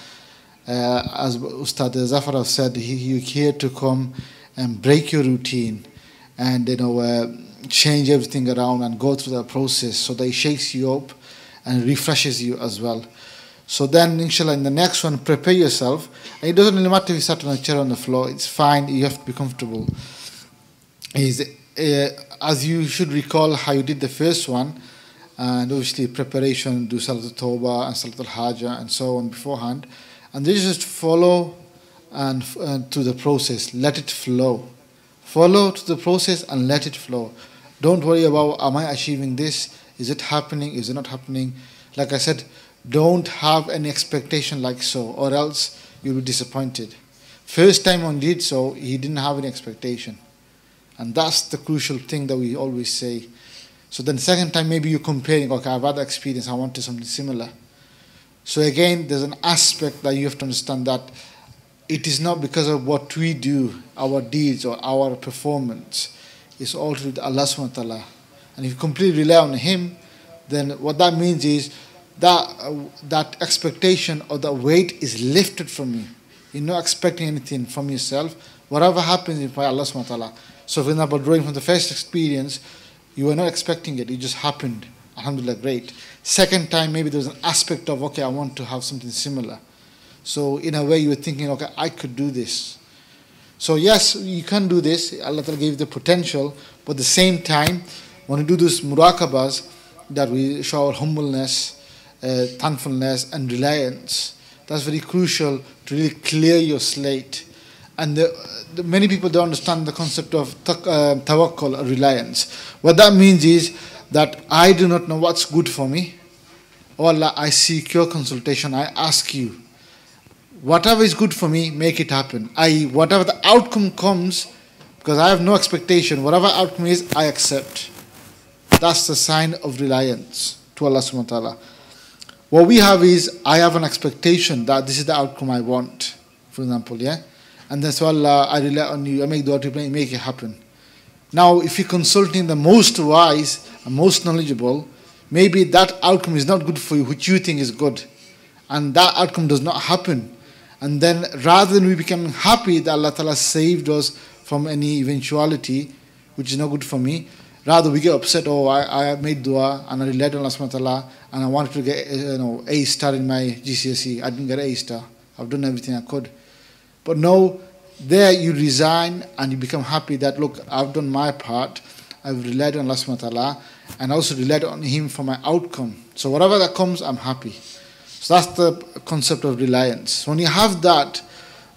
As Ustaad Zafar have said, you're here to come and break your routine and change everything around and go through that process so that it shakes you up and refreshes you as well. So then, inshallah, in the next one, prepare yourself. And it doesn't really matter if you sat on a chair on the floor. It's fine. You have to be comfortable. As you should recall how you did the first one, and obviously preparation, do Salat al-Tawbah and Salat al-Hajjah and so on beforehand. And then just follow and to the process. Let it flow. Follow to the process and let it flow. Don't worry about, am I achieving this? Is it happening? Is it not happening? Like I said, don't have any expectation like so, or else you'll be disappointed. First time one did so, he didn't have any expectation. And that's the crucial thing that we always say. So then second time, maybe you're comparing, okay, I've had the experience, I want to do something similar. So again, there's an aspect that you have to understand that it is not because of what we do, our deeds or our performance. It's all to do with Allah subhanahu wa ta'ala. And if you completely rely on Him, then what that means is that expectation or that weight is lifted from you. You're not expecting anything from yourself. Whatever happens is by Allah subhanahu wa ta'ala. So for example, drawing from the first experience, you were not expecting it. It just happened. Alhamdulillah, great. Second time, maybe there was an aspect of, okay, I want to have something similar. So in a way, you were thinking, okay, I could do this. So yes, you can do this. Allah Ta'ala gave you the potential. But at the same time, when you do those muraqabas, that we show our humbleness, thankfulness, and reliance, that's very crucial to really clear your slate. And many people don't understand the concept of tawakkul or reliance. What that means is that I do not know what's good for me. Oh Allah, I seek your consultation. I ask you, whatever is good for me, make it happen. Whatever the outcome comes, because I have no expectation, whatever outcome is, I accept. That's the sign of reliance to Allah subhanahu wa ta'ala. What we have is, I have an expectation that this is the outcome I want, for example, yeah? And then so Allah, I rely on you, I make dua to make it happen. Now, if you're consulting the most wise and most knowledgeable, maybe that outcome is not good for you, which you think is good. And that outcome does not happen. And then rather than we becoming happy that Allah Ta'ala saved us from any eventuality, which is not good for me, rather we get upset, oh, I made dua and I relied on Allah subhanahu wa ta'ala and I wanted to get A star in my GCSE. I didn't get A star. I've done everything I could. But no, there you resign and you become happy that, look, I've done my part. I've relied on Allah subhanahu wa ta'ala and also relied on Him for my outcome. So whatever that comes, I'm happy. So that's the concept of reliance. When you have that,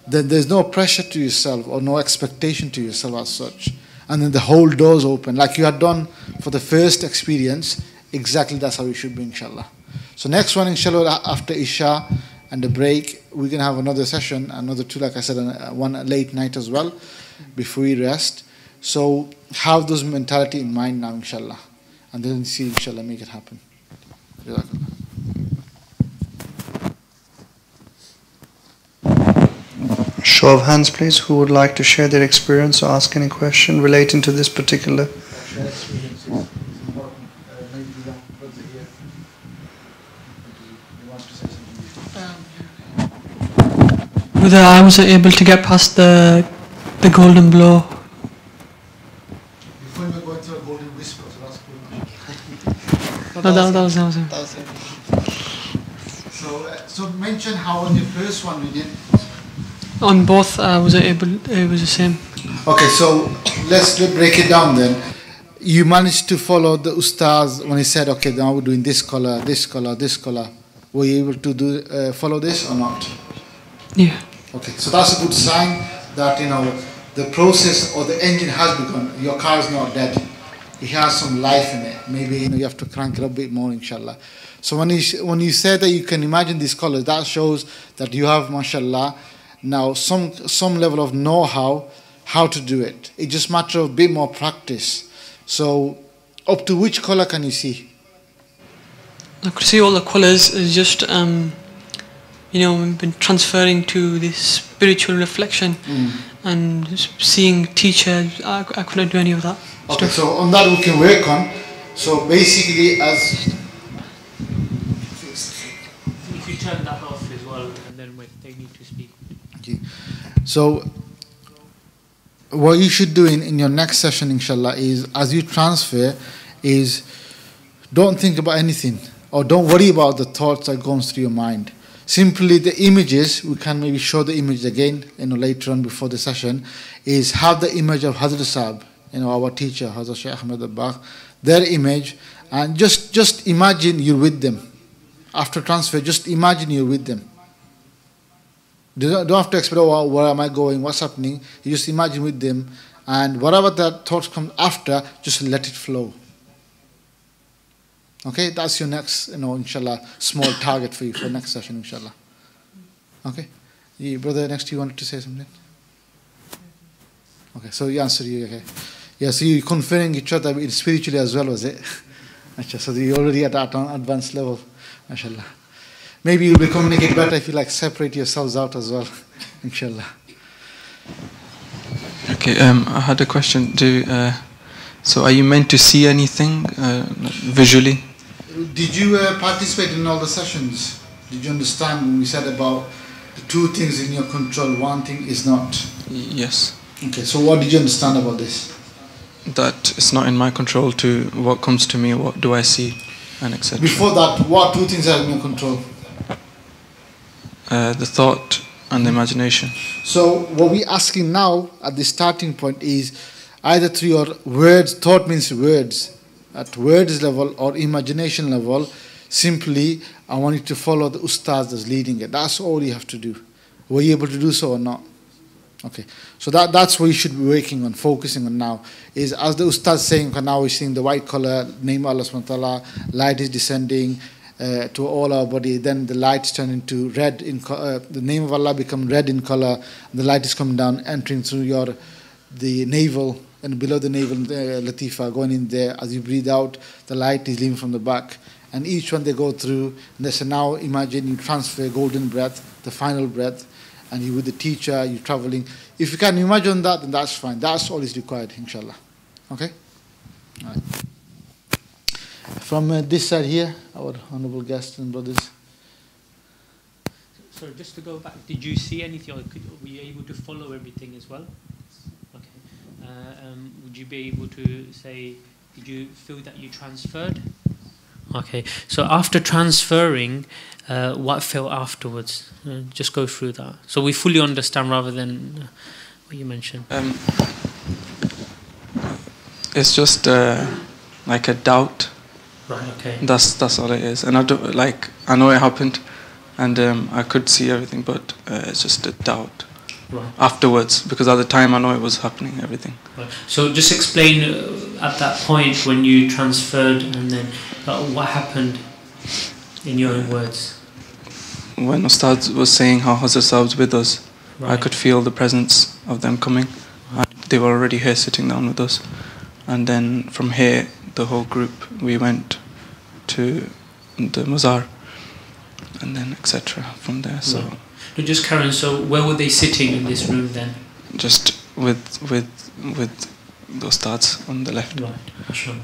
then there's no pressure to yourself or no expectation to yourself as such. And then the whole door's open. Like you had done for the first experience, exactly that's how it should be, inshallah. So next one, inshallah, after Isha and the break, we're going to have another session, another 2, like I said, one late night as well, before we rest. So have those mentality in mind now, inshallah. And then see, inshallah, make it happen. Show of hands, please. Who would like to share their experience or ask any question relating to this particular? Whether I was able to get past the golden blow. Before we were going through a golden whisper, so that's good. That was it. So mention how on your first one we did. On both, it was the same. Okay, so let's break it down then. You managed to follow the Ustad when he said, okay, now we're doing this color, this color, this color. Were you able to follow this or not? Yeah. Okay, so that's a good sign that, the process or the engine has begun. Your car is not dead. It has some life in it. Maybe you have to crank it up a bit more, inshallah. So when you said that you can imagine these colors, that shows that you have, mashallah, now some level of know-how how to do it. It's just a matter of a bit more practice. So up to which color can you see? I could see all the colors. It's just we've been transferring to this spiritual reflection and seeing teachers. I couldn't do any of that. Okay, so on that we can work on. So basically, as if you turn that off as well, and then when they need to speak. okay. So what you should do in your next session, inshallah, is as you transfer, is don't think about anything or don't worry about the thoughts that goes through your mind. Simply the images, we can maybe show the image again, later on before the session, is have the image of Hazrat Sahib, our teacher, Hazrat Shaykh Ahmed Al-Bakh, their image, and just imagine you're with them. After transfer, just imagine you're with them. Don't have to explain, where am I going, what's happening. You just imagine with them, and whatever that thoughts come after, just let it flow. Okay, that's your next, inshallah, small target for you for next session, inshallah. Okay, brother, next you wanted to say something? Okay, so you answer you, okay. Yeah, so you're conferring each other spiritually as well, was it? So you're already at that advanced level, mashallah. Maybe you'll be communicate better if you separate yourselves out as well, inshallah. Okay, I had a question. So are you meant to see anything visually? Did you participate in all the sessions? Did you understand when we said about the two things in your control, one thing is not? Yes. Okay, so what did you understand about this? That it's not in my control to what comes to me, what do I see, and etc. Before that, what two things are in your control? The thought and the imagination. So what we're asking now at the starting point is either through your words, thought means words, at words level or imagination level, simply I want you to follow the Ustaad that's leading it. That's all you have to do. Were you able to do so or not? Okay, so that's what you should be working on, focusing on now. Is as the Ustaad saying, now we're seeing the white color, name of Allah subhanahu wa ta'ala, light is descending to all our body, then the lights turn into red, the name of Allah become red in color, the light is coming down, entering through the navel, and below the navel, Latifa, going in there. As you breathe out, the light is leaving from the back. And each one they go through, and they say, now imagine you transfer golden breath, the final breath, and you're with the teacher, you're traveling. If you can imagine that, then that's fine. That's all is required, inshallah. Okay? All right. From this side here, our honorable guests and brothers. Sorry, just to go back, did you see anything, or were you able to follow everything as well? Okay. Would you be able to say, did you feel that you transferred? Okay, so after transferring, what felt afterwards? Just go through that. So we fully understand rather than what you mentioned. It's just like a doubt. Right, okay. That's all it is. And I know it happened, and I could see everything, but it's just a doubt. Right. Afterwards, because at the time I know it was happening, everything. Right. So just explain at that point when you transferred, and then what happened in your own words. When Ustaad was saying how Hazrat Sahib's with us, right. I could feel the presence of them coming. Right. They were already here sitting down with us. And then from here, the whole group, we went to the Mazar, and then etc. from there. So. Right. No, just Karen, so where were they sitting in this room then? Just with the Ustads on the left. Right, sure.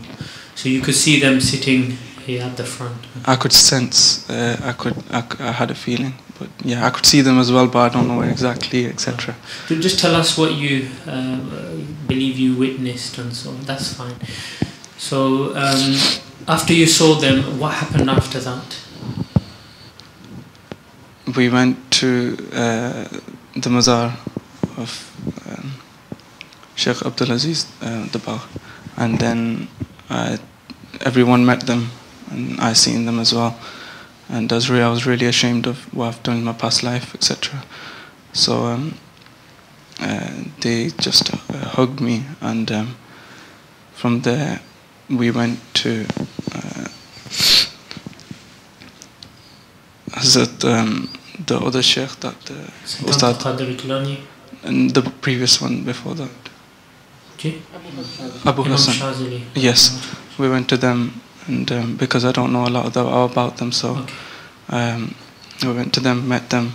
So you could see them sitting here at the front. I could sense, I had a feeling, but yeah, I could see them as well, but I don't know where exactly, etc. Right. Just tell us what you believe you witnessed and so on. That's fine. So after you saw them, what happened after that? We went to the Mazar of Sheikh Abdulaziz Dabagh, and then everyone met them, and I seen them as well. And I was really ashamed of what I've done in my past life, etc. So they just hugged me, and from there we went to the other sheikh that Ustaad, and the previous one before that. Abu Hussain. Yes, we went to them, and because I don't know a lot about them, so we went to them, met them,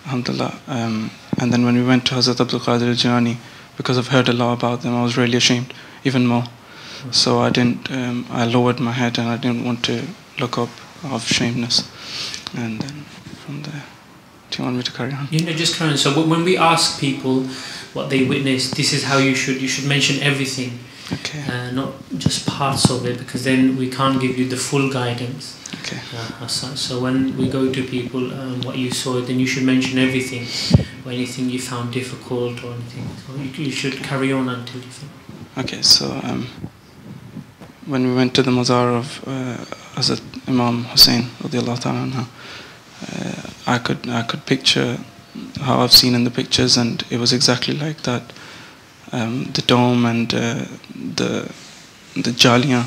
alhamdulillah. And then when we went to Hazrat Abdul Qadir al-Jilani, because I've heard a lot about them, I was really ashamed, even more. So I didn't, I lowered my head and I didn't want to look up of shameness. And then from there, do you want me to carry on? Just carry on. So when we ask people what they witnessed, this is how you should mention everything. Okay. Not just parts of it, because then we can't give you the full guidance. Okay. So when we go to people, what you saw, then you should mention everything, or anything you found difficult or anything. So you should carry on until you finish. Okay, so when we went to the Mazar of Hazrat Imam Hussain, radiallahu ta'ala anhu, I could picture how I've seen in the pictures, and it was exactly like that. The dome and the Jalia,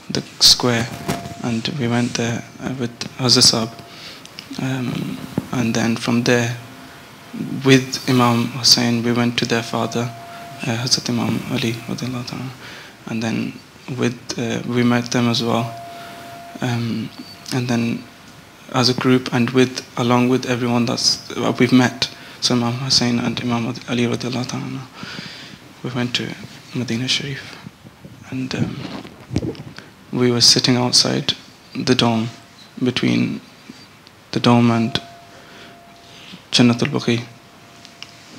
the square, and we went there with Hazrat Sahab, and then from there with Imam Hussain we went to their father, Hazrat Imam Ali, and then we met them as well, and then as a group and along with everyone that's we've met, so Imam Hussain and Imam Ali radiallahu ta'ala, we went to Medina Sharif, and we were sitting outside the dome, between the dome and Jannat al-Baqi,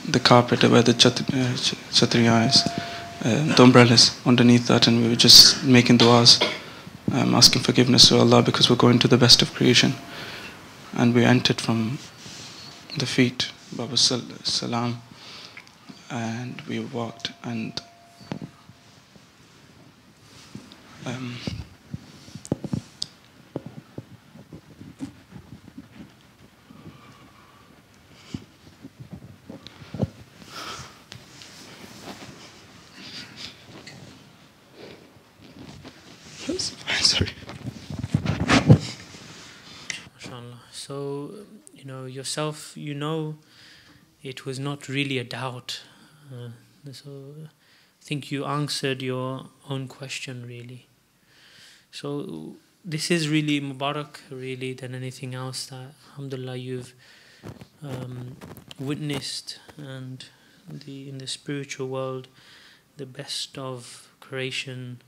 the carpet where the chatriya is, the umbrellas underneath that, and we were just making du'as, asking forgiveness to Allah, because we're going to the best of creation. And we entered from the feet, Baba Salam, and we walked, and sorry. MashaAllah. So, yourself, it was not really a doubt. So I think you answered your own question, really. So this is really Mubarak, really, than anything else that, alhamdulillah, you've witnessed, and in the spiritual world, the best of creation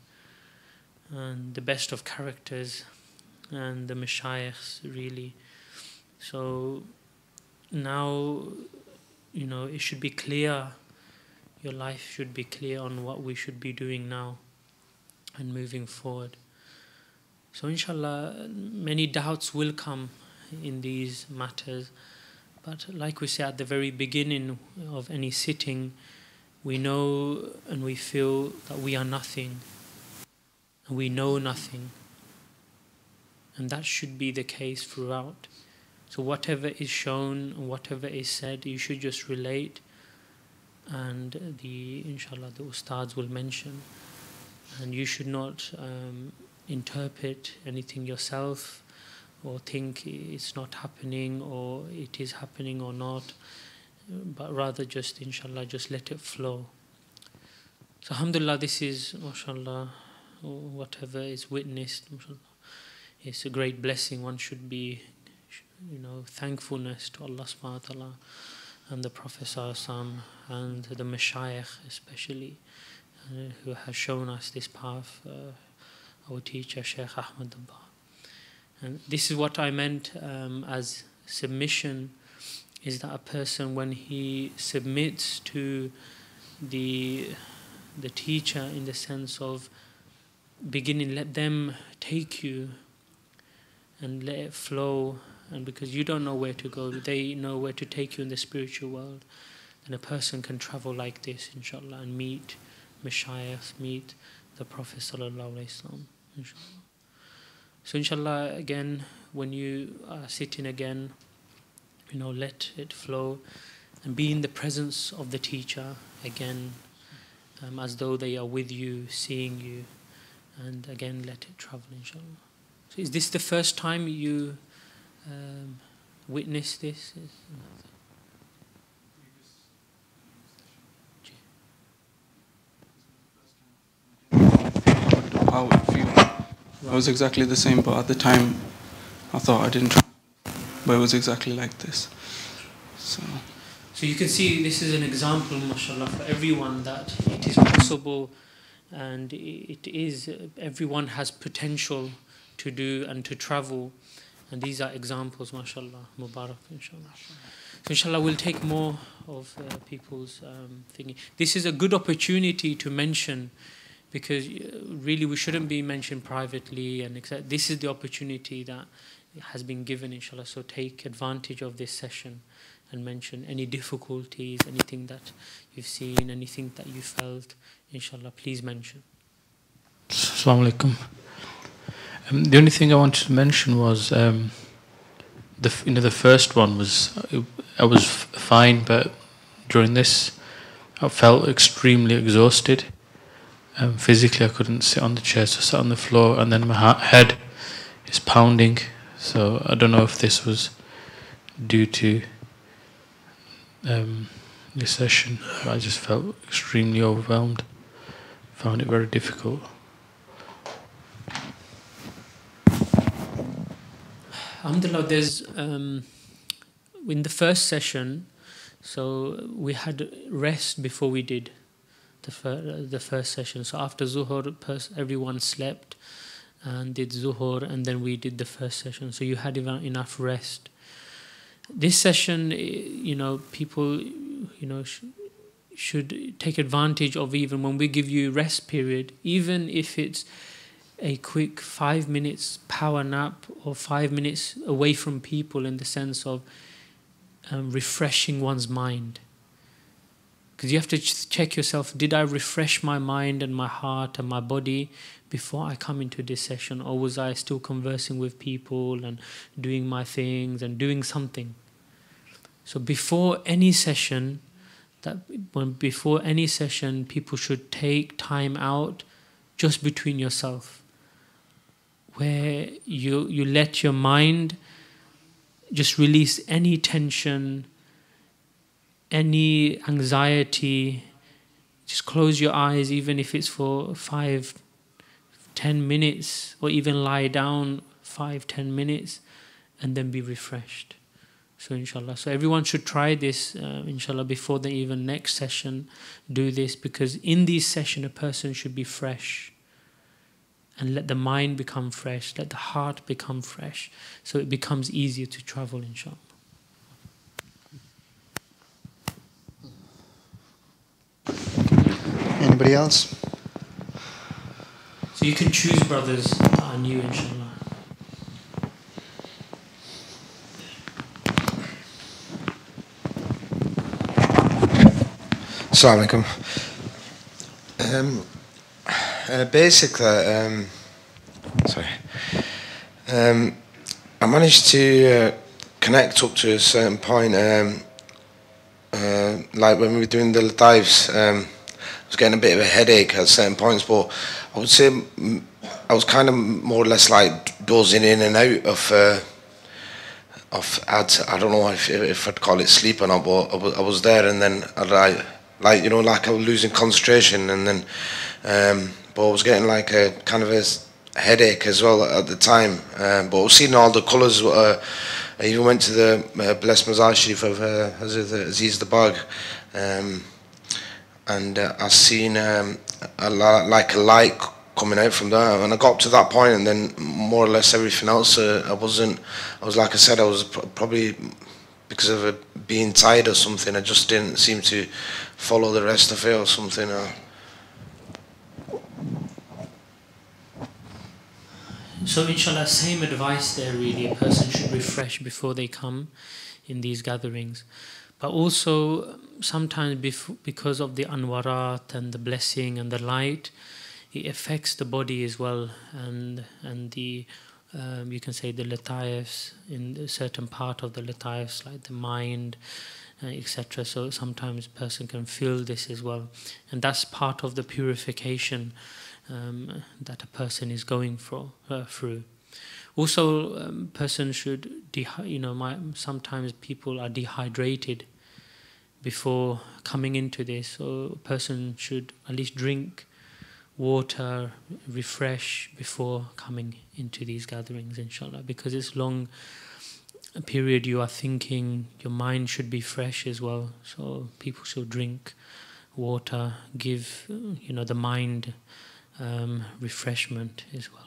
and the best of characters and the mashayikhs, really. So now, it should be clear, your life should be clear on what we should be doing now and moving forward. So inshallah, many doubts will come in these matters, but like we said at the very beginning of any sitting, we know and we feel that we are nothing, and we know nothing, and that should be the case throughout. So whatever is shown and whatever is said, you should just relate, and inshallah the Ustads will mention, and you should not interpret anything yourself or think it's not happening or it is happening or not, but rather just inshallah just let it flow. So alhamdulillah, this is mashallah, whatever is witnessed, mashallah, it's a great blessing. One should be thankfulness to Allah subhanahu wa ta'ala and the Prophet sallallahu and the Mashayikh especially, who has shown us this path, our teacher Shaykh Ahmad Dabba. And this is what I meant as submission, is that a person, when he submits to the teacher, in the sense of beginning, let them take you and let it flow, and because you don't know where to go, they know where to take you in the spiritual world, then a person can travel like this, inshallah, and meet Mashayikh, meet the Prophet sallallahu alaihi wasallam, inshallah. So inshallah, again, when you are sitting again, let it flow and be in the presence of the teacher again, as though they are with you, seeing you, and again let it travel, inshallah. So is this the first time you witnessed this? How it feels. I was exactly the same, but at the time I thought I didn't try. but it was exactly like this. So you can see this is an example, mashallah, for everyone that it is possible, and it is, everyone has potential to do and to travel, and these are examples, mashallah, mubarak, inshallah. So inshallah we'll take more of people's thinking. This is a good opportunity to mention, because really we shouldn't be mentioned privately, and this is the opportunity that has been given, inshallah. So take advantage of this session and mention any difficulties, anything that you've seen, anything that you felt, inshallah, please mention. Assalamu alaikum. The only thing I wanted to mention was the first one was I was fine, but during this I felt extremely exhausted. Physically I couldn't sit on the chair, so I sat on the floor, and then my head is pounding. So I don't know if this was due to this session. I just felt extremely overwhelmed. Found it very difficult. Alhamdulillah, there's in the first session, so we had rest before we did the first session. So after Zuhur, everyone slept and did Zuhur, and then we did the first session. So you had enough rest. This session, people, should take advantage of, even when we give you rest period, even if it's a quick 5 minutes power nap or 5 minutes away from people, in the sense of refreshing one's mind. Because you have to check yourself, did I refresh my mind and my heart and my body before I come into this session, or was I still conversing with people and doing my things and doing something? So before any session, people should take time out just between yourself, where you let your mind just release any tension, any anxiety. Just close your eyes, even if it's for 5-10 minutes, or even lie down 5-10 minutes, and then be refreshed. So inshallah, so everyone should try this, inshallah, before the even next session, do this, because in this session a person should be fresh, and let the mind become fresh, let the heart become fresh, so it becomes easier to travel, inshallah. Anybody else? So you can choose brothers that are new, inshallah. Assalamu alaikum. Basically, I managed to connect up to a certain point. Like when we were doing the Latayfs, I was getting a bit of a headache at certain points, but I would say I was kind of more or less like dozing in and out of ads. I don't know if I'd call it sleep or not, but I was there, and then like I was losing concentration, and then but I was getting like a kind of a headache as well at the time. But I was seeing all the colours. I even went to the Blessing Mazar Sharif of Aziz the Bag, and I seen a light coming out from there, and I got up to that point, and then more or less everything else, I was like I said, I was probably, because of it being tired or something, I just didn't seem to follow the rest of it or something. So inshallah, same advice there really. A person should refresh before they come in these gatherings. But also sometimes because of the anwarat and the blessing and the light, it affects the body as well, and the you can say the Latayfs, in a certain part of the Latayfs, like the mind, etc. So sometimes a person can feel this as well, and that's part of the purification that a person is going through. Also, person should sometimes people are dehydrated before coming into this, so a person should at least drink water, refresh before coming into these gatherings, inshallah, because it's long period you are thinking, your mind should be fresh as well. So people should drink water, give the mind refreshment as well.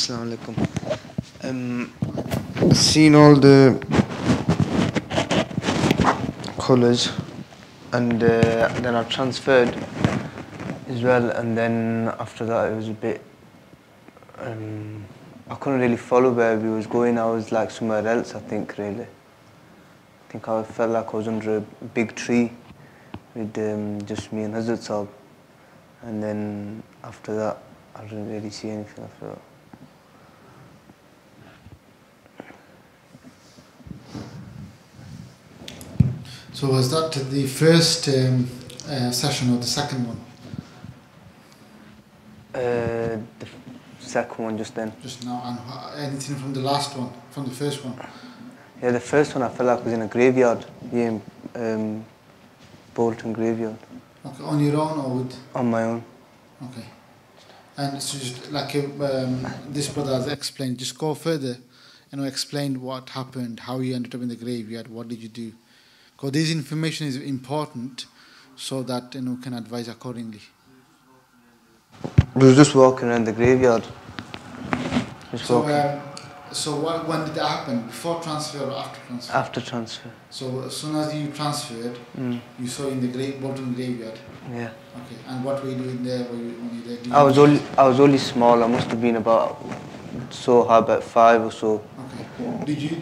Assalamu alaikum. Seen all the colours, and then I transferred as well, and then after that it was a bit I couldn't really follow where we was going. I was like somewhere else, I think, really. I think I felt like I was under a big tree with just me and Hazrat Sahib, and then after that I didn't really see anything after that. So was that the first session or the second one? The second one just then. Just now. And anything from the last one, from the first one? Yeah, the first one I felt like I was in a graveyard, yeah, Bolton graveyard. Okay, on your own or with? On my own. Okay. And so just like this brother has explained, just go further, explain what happened, how you ended up in the graveyard, what did you do? Because this information is important so that we can advise accordingly. We were just walking around the graveyard. When did that happen? Before transfer or after transfer? After transfer. So as soon as you transferred, you saw in the Bolton graveyard? Yeah. Okay. And what were you doing there? When you there? I was only small. I must have been about about 5 or so. Okay. Did you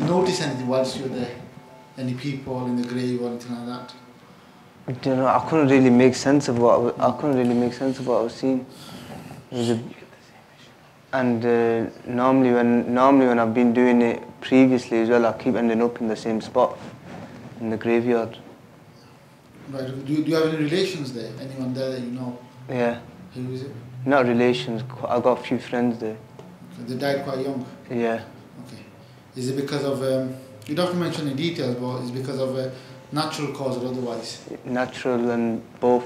notice anything whilst you were there? Any people in the grave or anything like that? I couldn't really make sense of what I was seeing. Normally when I've been doing it previously as well, I keep ending up in the same spot, in the graveyard. Right. Do you have any relations there? Anyone there that you know? Yeah. Who is it? Not relations. I got a few friends there. Okay. They died quite young? Yeah. Okay. Is it because of, you don't have to mention any details, but is it because of a natural cause or otherwise? Natural and both.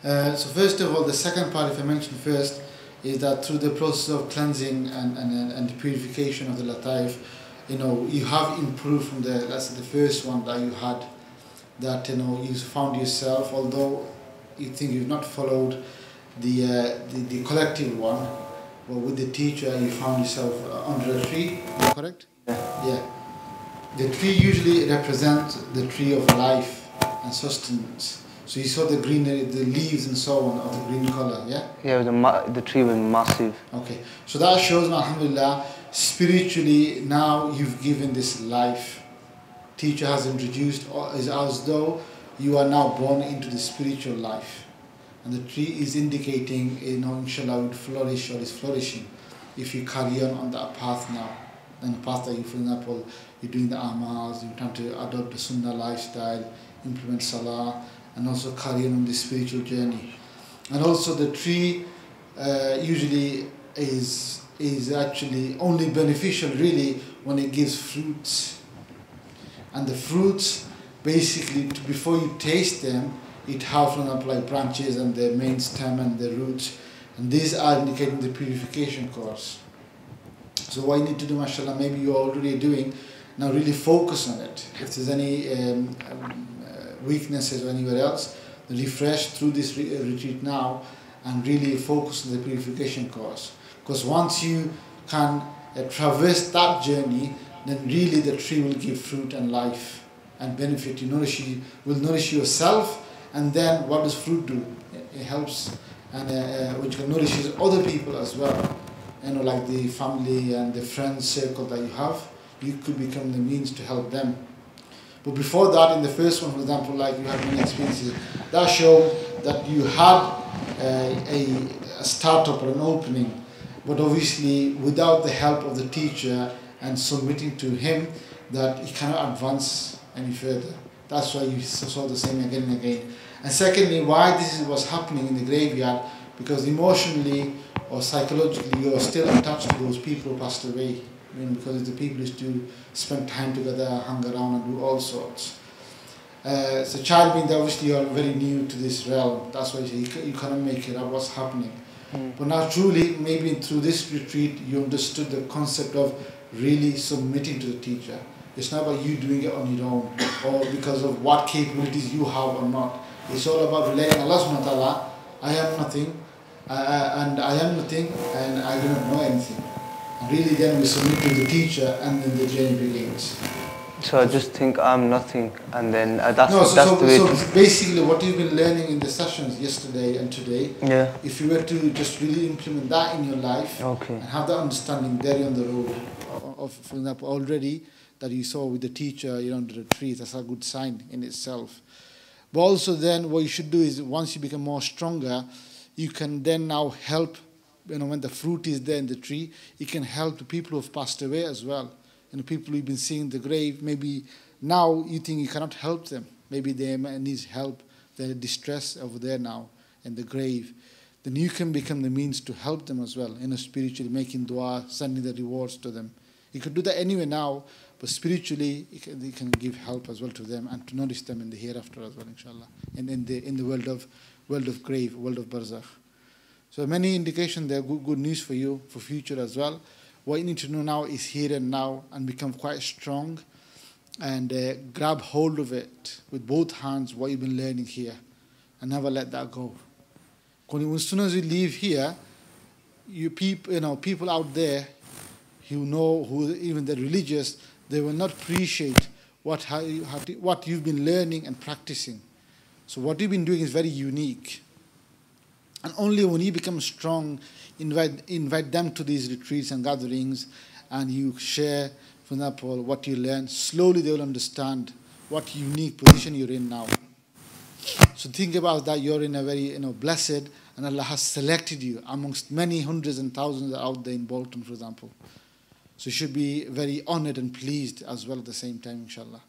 Okay. So first of all, the second part, if I mention first, is that through the process of cleansing and purification of the Latayf, you have improved from the first one that you had, that you found yourself, although you think you've not followed the collective one, but with the teacher you found yourself under a tree, correct? Yeah. The tree usually represents the tree of life and sustenance. So you saw the greenery, the leaves and so on of the green color, yeah? Yeah, the tree was massive. Okay, so that shows, alhamdulillah, spiritually now you've given this life. Teacher has introduced, as though you are now born into the spiritual life. And the tree is indicating, inshallah, would flourish or is flourishing if you carry on that path now. And the path that you, for example, you're doing the amals, you're trying to adopt the sunnah lifestyle, implement salah, and also carry on this spiritual journey. And also the tree usually is actually only beneficial really when it gives fruits. And the fruits, basically, before you taste them, it has, for example, like branches and the main stem and the roots. And these are indicating the purification course. So what you need to do, mashallah, maybe you're already doing, now really focus on it. If there's any weaknesses or anywhere else, refresh through this retreat now and really focus on the purification course. Because once you can traverse that journey, then really the tree will give fruit and life and benefit you, will nourish yourself, and then what does fruit do? It helps, and which can nourish other people as well. Like the family and the friends circle that you have, you could become the means to help them. But before that, in the first one, for example, like you had many experiences, that showed that you had a startup or an opening, but obviously without the help of the teacher and submitting to him, that he cannot advance any further. That's why you saw the same again and again. And secondly, why this is what's happening in the graveyard, because emotionally or psychologically you are still attached to those people who passed away. I mean, because it's the people who used to spend time together, hang around and do all sorts. So child being that obviously you are very new to this realm, that's why you cannot make it up what's happening. But now truly, maybe through this retreat, you understood the concept of really submitting to the teacher. It's not about you doing it on your own or because of what capabilities you have or not. It's all about relying on Allah subhanahu wa ta'ala. I am nothing, and I am nothing, and I do not know anything. And really then we submit to the teacher, and then the journey begins. So I just think I'm nothing, and then that's no, the way. So basically, what you've been learning in the sessions yesterday and today, yeah. If you were to just really implement that in your life, okay. and have that understanding there on the road, of for example, already that you saw with the teacher, you know, on the retreat, that's a good sign in itself. But also, then what you should do is once you become more stronger, you can then now help. You know, when the fruit is there in the tree, you can help the people who have passed away as well. And the people who've been seeing the grave, maybe now you think you cannot help them. Maybe they need help. They're in distress over there now in the grave. Then you can become the means to help them as well, you know, spiritually, making dua, sending the rewards to them. You could do that anyway now, but spiritually you can give help as well to them and to nourish them in the hereafter as well, inshallah. And in the world of grave, world of barzakh. So many indications there, good news for you for future as well. What you need to know now is here and now, and become quite strong and grab hold of it with both hands, what you've been learning here, and never let that go. Because as soon as you leave here, people out there who even the religious, they will not appreciate what you've been learning and practicing. So what you've been doing is very unique. And only when you become strong, invite them to these retreats and gatherings, and you share, for example, what you learn. Slowly they will understand what unique position you're in now. So think about that. You're in a very blessed, and Allah has selected you amongst many hundreds and thousands out there in Bolton, for example. So you should be very honored and pleased as well at the same time, inshallah.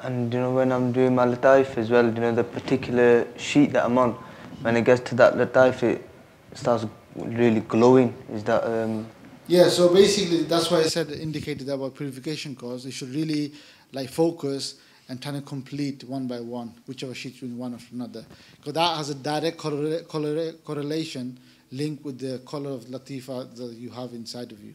And when I'm doing my Latayf as well, the particular sheet that I'm on, when it gets to that Latayf, it starts really glowing. Is that Yeah, so basically that's why I indicated about purification course. You should really focus and try to complete one by one, whichever sheet you one after another. Because that has a direct correlation link with the color of Latifa that you have inside of you.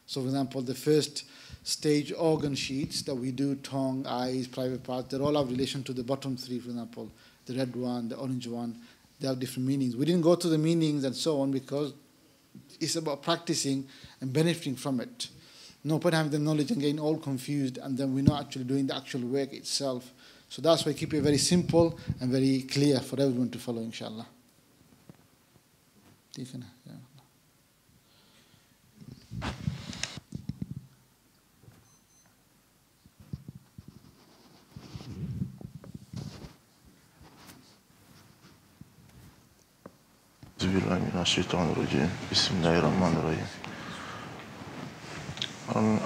So for example, the first stage organ sheets that we do, tongue, eyes, private parts, they all have relation to the bottom three, for example. The red one, the orange one. They have different meanings. We didn't go to the meanings and so on because it's about practicing and benefiting from it. No point having the knowledge and getting all confused, and then we're not actually doing the actual work itself. So that's why I keep it very simple and very clear for everyone to follow, inshallah.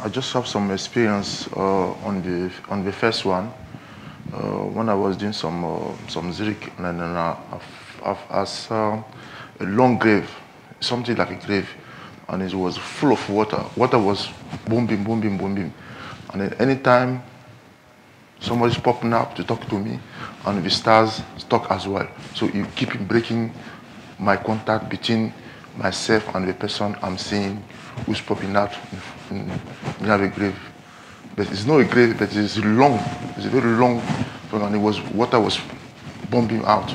I just have some experience on the first one when I was doing some zirik, and then I saw a long grave, something like a grave, and it was full of water. Water was booming, and then anytime somebody's popping up to talk to me, and the stars talk as well. So you keep breaking my contact between myself and the person I'm seeing who's popping out in a grave. But it's not a grave, but it's long. It's a very long, and water was bombing out.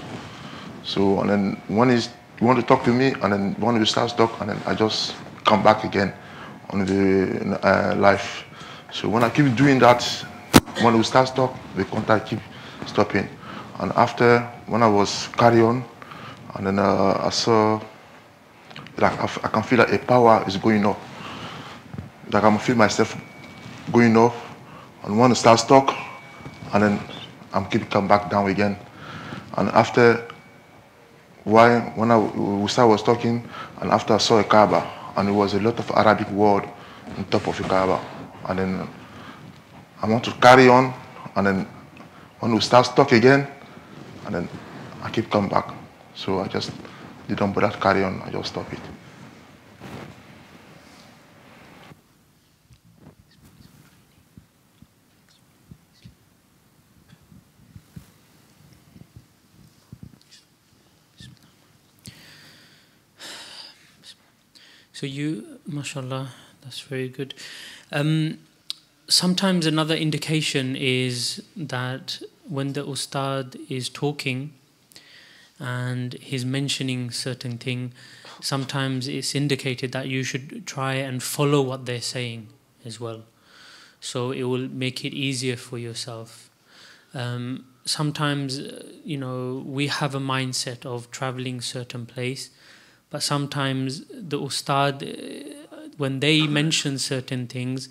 So, and then one is, you want to talk to me, and then one of you starts talk, and then I just come back again on the life. So when I keep doing that, when we start talk, the contact keep stopping. And after, when I was carry on, and then I saw, I can feel that a power is going up. I can feel myself going up, and when it starts talk, and then I'm keep come back down again. And after, when Ustaad was talking, and after I saw a Kaaba, and it was a lot of Arabic word on top of the Kaaba, and then I want to carry on, and then when Ustaad talk again, and then I keep coming back. So I just didn't bother to carry on. I just stopped it. So you, mashallah, that's very good. Sometimes another indication is that when the Ustaad is talking and he's mentioning certain thing, sometimes it's indicated that you should try and follow what they're saying as well. So it will make it easier for yourself. Sometimes, we have a mindset of traveling certain place, but sometimes the Ustad, when they mention certain things,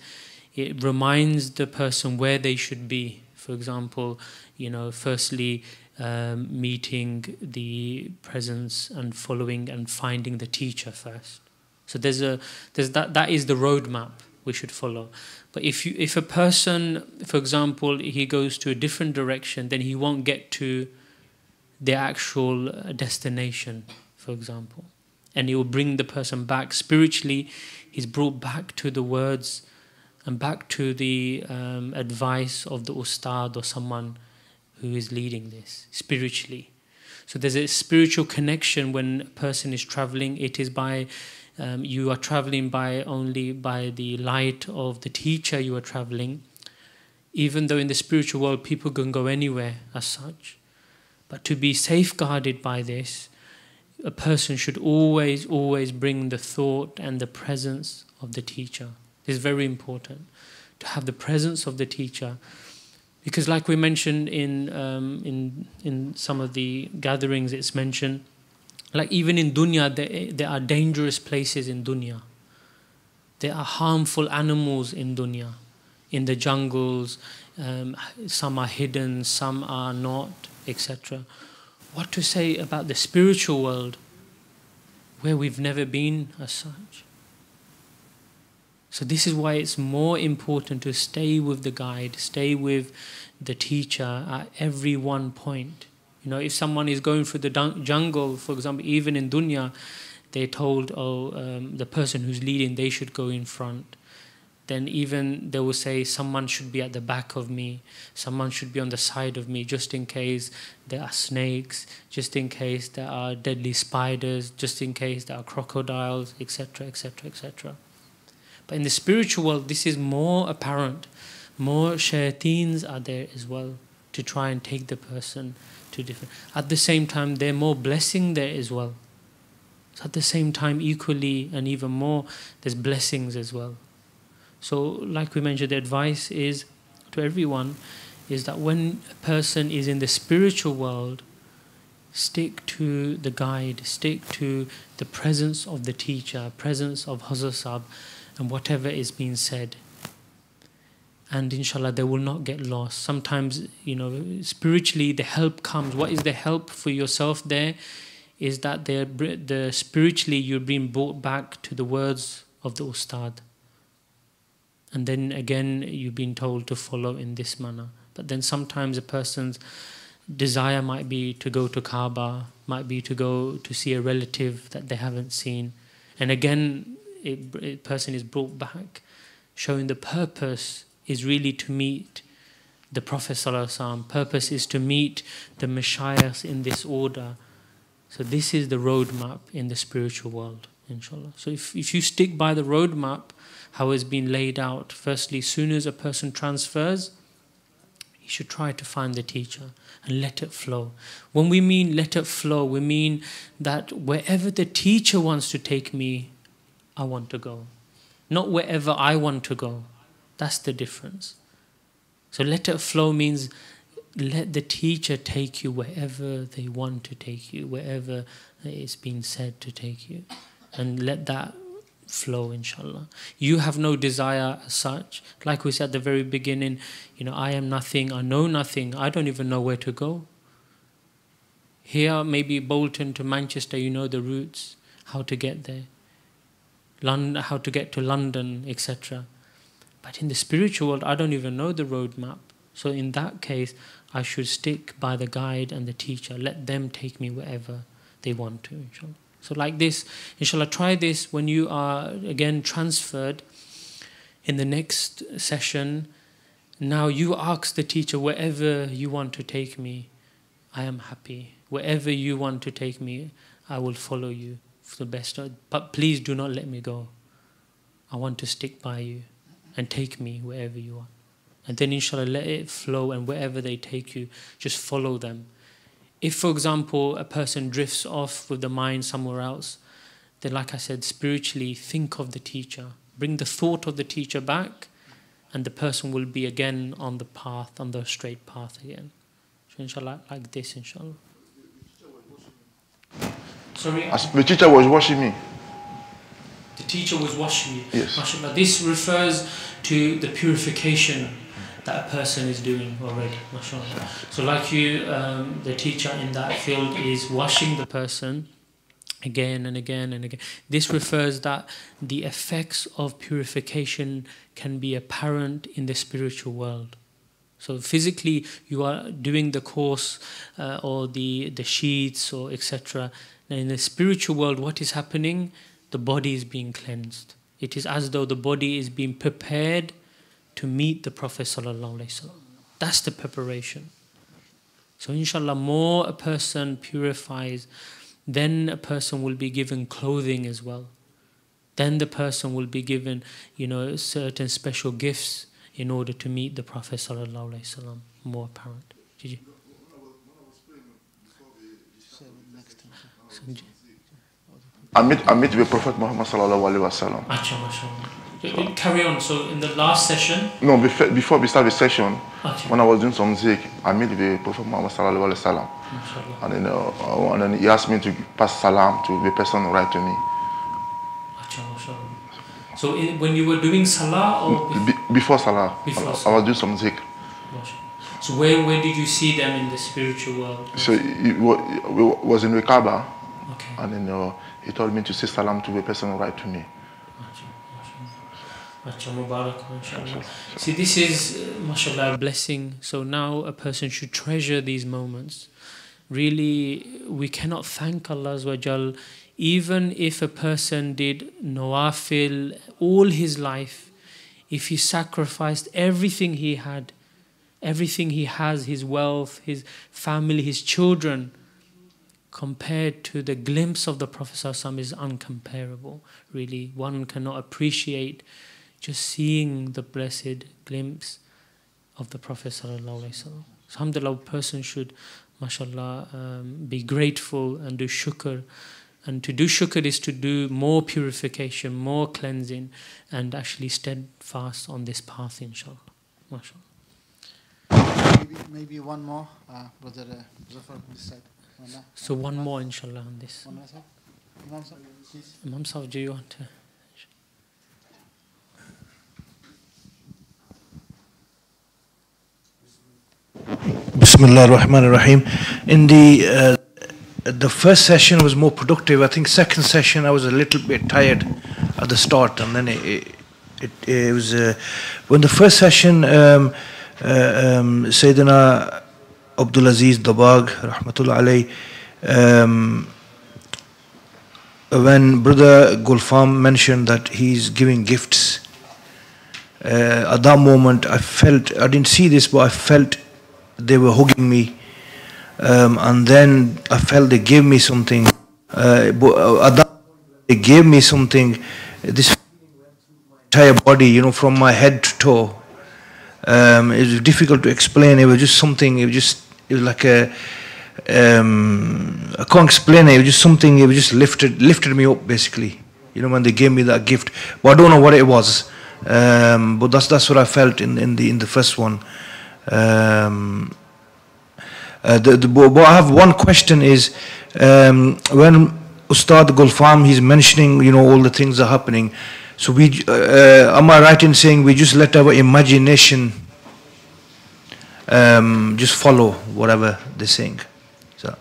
it reminds the person where they should be. For example, firstly, meeting the presence and following and finding the teacher first. So there's that is the roadmap we should follow. But if a person, for example, he goes to a different direction, then he won't get to the actual destination, for example. And it will bring the person back spiritually. He's brought back to the words and back to the advice of the Ustad or someone who is leading this spiritually. So there's a spiritual connection when a person is traveling. It is by you are traveling only by the light of the teacher you are traveling. Even though in the spiritual world people can go anywhere as such, but to be safeguarded by this, a person should always bring the thought and the presence of the teacher. It is very important to have the presence of the teacher, because like we mentioned in some of the gatherings, it's mentioned, like even in dunya, there are dangerous places in dunya. There are harmful animals in dunya, in the jungles. Some are hidden, some are not, etc. What to say about the spiritual world, where we've never been as such? So this is why it's more important to stay with the guide, stay with the teacher at every one point. If someone is going through the jungle, for example, even in dunya, they're told, the person who's leading, they should go in front. Then even they will say, someone should be at the back of me, someone should be on the side of me, just in case there are snakes, just in case there are deadly spiders, just in case there are crocodiles, etc., etc., etc. But in the spiritual world, this is more apparent. More shayateens are there as well to try and take the person to different. At the same time, there are more blessing there as well. So at the same time, equally and even more, there's blessings as well. So, like we mentioned, the advice is to everyone is that when a person is in the spiritual world, stick to the guide, stick to the presence of the teacher, presence of Hazrat Sahib, and whatever is being said. And inshallah, they will not get lost. Sometimes, spiritually, the help comes. What is the help for yourself there? Is that spiritually you're being brought back to the words of the Ustad. And then again, you've been told to follow in this manner. But then sometimes a person's desire might be to go to Kaaba, might be to go to see a relative that they haven't seen. And again, a person is brought back, showing the purpose is really to meet the Prophet ﷺ. Purpose is to meet the Mashayikhs in this order. So this is the roadmap in the spiritual world, inshallah. So if you stick by the roadmap, how it's been laid out, firstly, as soon as a person transfers, he should try to find the teacher and let it flow. When we mean let it flow, we mean that wherever the teacher wants to take me, I want to go. Not wherever I want to go. That's the difference. So let it flow means let the teacher take you wherever they want to take you, wherever it's been said to take you. And let that flow, inshallah. You have no desire as such. Like we said at the very beginning, I am nothing, I know nothing, I don't even know where to go. Here, maybe Bolton to Manchester, you know the routes, how to get there. London, how to get to London, etc. But in the spiritual world, I don't even know the roadmap. So in that case, I should stick by the guide and the teacher. Let them take me wherever they want to, inshallah. So like this, inshallah, try this when you are again transferred in the next session. Now you ask the teacher, wherever you want to take me, I am happy. Wherever you want to take me, I will follow you for the best. But please do not let me go. I want to stick by you and take me wherever you want. And then inshallah, let it flow, and wherever they take you, just follow them. If, for example, a person drifts off with the mind somewhere else, then like I said, spiritually think of the teacher. Bring the thought of the teacher back, and the person will be again on the path, on the straight path again. So inshallah, like this, inshallah. Sorry? As the teacher was washing me. The teacher was washing you. Yes. MashaAllah. This refers to the purification that a person is doing already. MashaAllah. So like you, the teacher in that field is washing the person again and again and again. This refers that the effects of purification can be apparent in the spiritual world. So physically you are doing the course or the sheets or etc. Now in the spiritual world, what is happening? The body is being cleansed. It is as though the body is being prepared to meet the Prophet ﷺ. That's the preparation. So inshallah, more a person purifies, then a person will be given clothing as well. Then the person will be given, certain special gifts in order to meet the Prophet ﷺ. More apparent. Did you? I meet the Prophet Muhammad sallallahu alaihi wasallam. Carry on. So in the last session? No, before we start the session, Okay. when I was doing some zik, I met the Prophet Muhammad sallallahu alaihi wasallam, and then he asked me to pass salam to the person right to me. So when you were doing salah or before salah, Before I salah. was doing some zik. So where did you see them in the spiritual world? So he was in the Kaaba, Okay. and then he told me to say salam to the person right to me. See, this is, mashallah, a blessing. So now a person should treasure these moments. Really, we cannot thank Allah Azza wa Jal, even if a person did nawafil all his life, if he sacrificed everything he had, everything he has, his wealth, his family, his children, compared to the glimpse of the Prophet ﷺ is uncomparable. Really, one cannot appreciate just seeing the blessed glimpse of the Prophet ﷺ. So, alhamdulillah, a person should, mashallah, be grateful and do shukr. And to do shukr is to do more purification, more cleansing, and actually steadfast on this path, inshallah. MashaAllah. Maybe one more, Brother Zafar, on this side. So one more, inshallah, on this. One more, sir. Imam sir, please. Imam Sahib, do you want to? Bismillah ar-Rahman ar-Rahim. In the first session was more productive. I think second session I was a little bit tired at the start, and then it was when the first session Sayyidina Abdul Aziz Dabagh rahmatullah alayh, when Brother Gulfam mentioned that he's giving gifts, at that moment I didn't see this, but I felt they were hugging me, and then I felt they gave me something. But at that they gave me something. This entire body, from my head to toe. It was difficult to explain. It was just something. It was like a. I can't explain it. It was just something. It was just lifted me up, basically. When they gave me that gift, but I don't know what it was. But that's what I felt in the first one. But I have one question is, when Ustaad Gulfam, he's mentioning, all the things are happening. So am I right in saying we just let our imagination just follow whatever they're saying? So.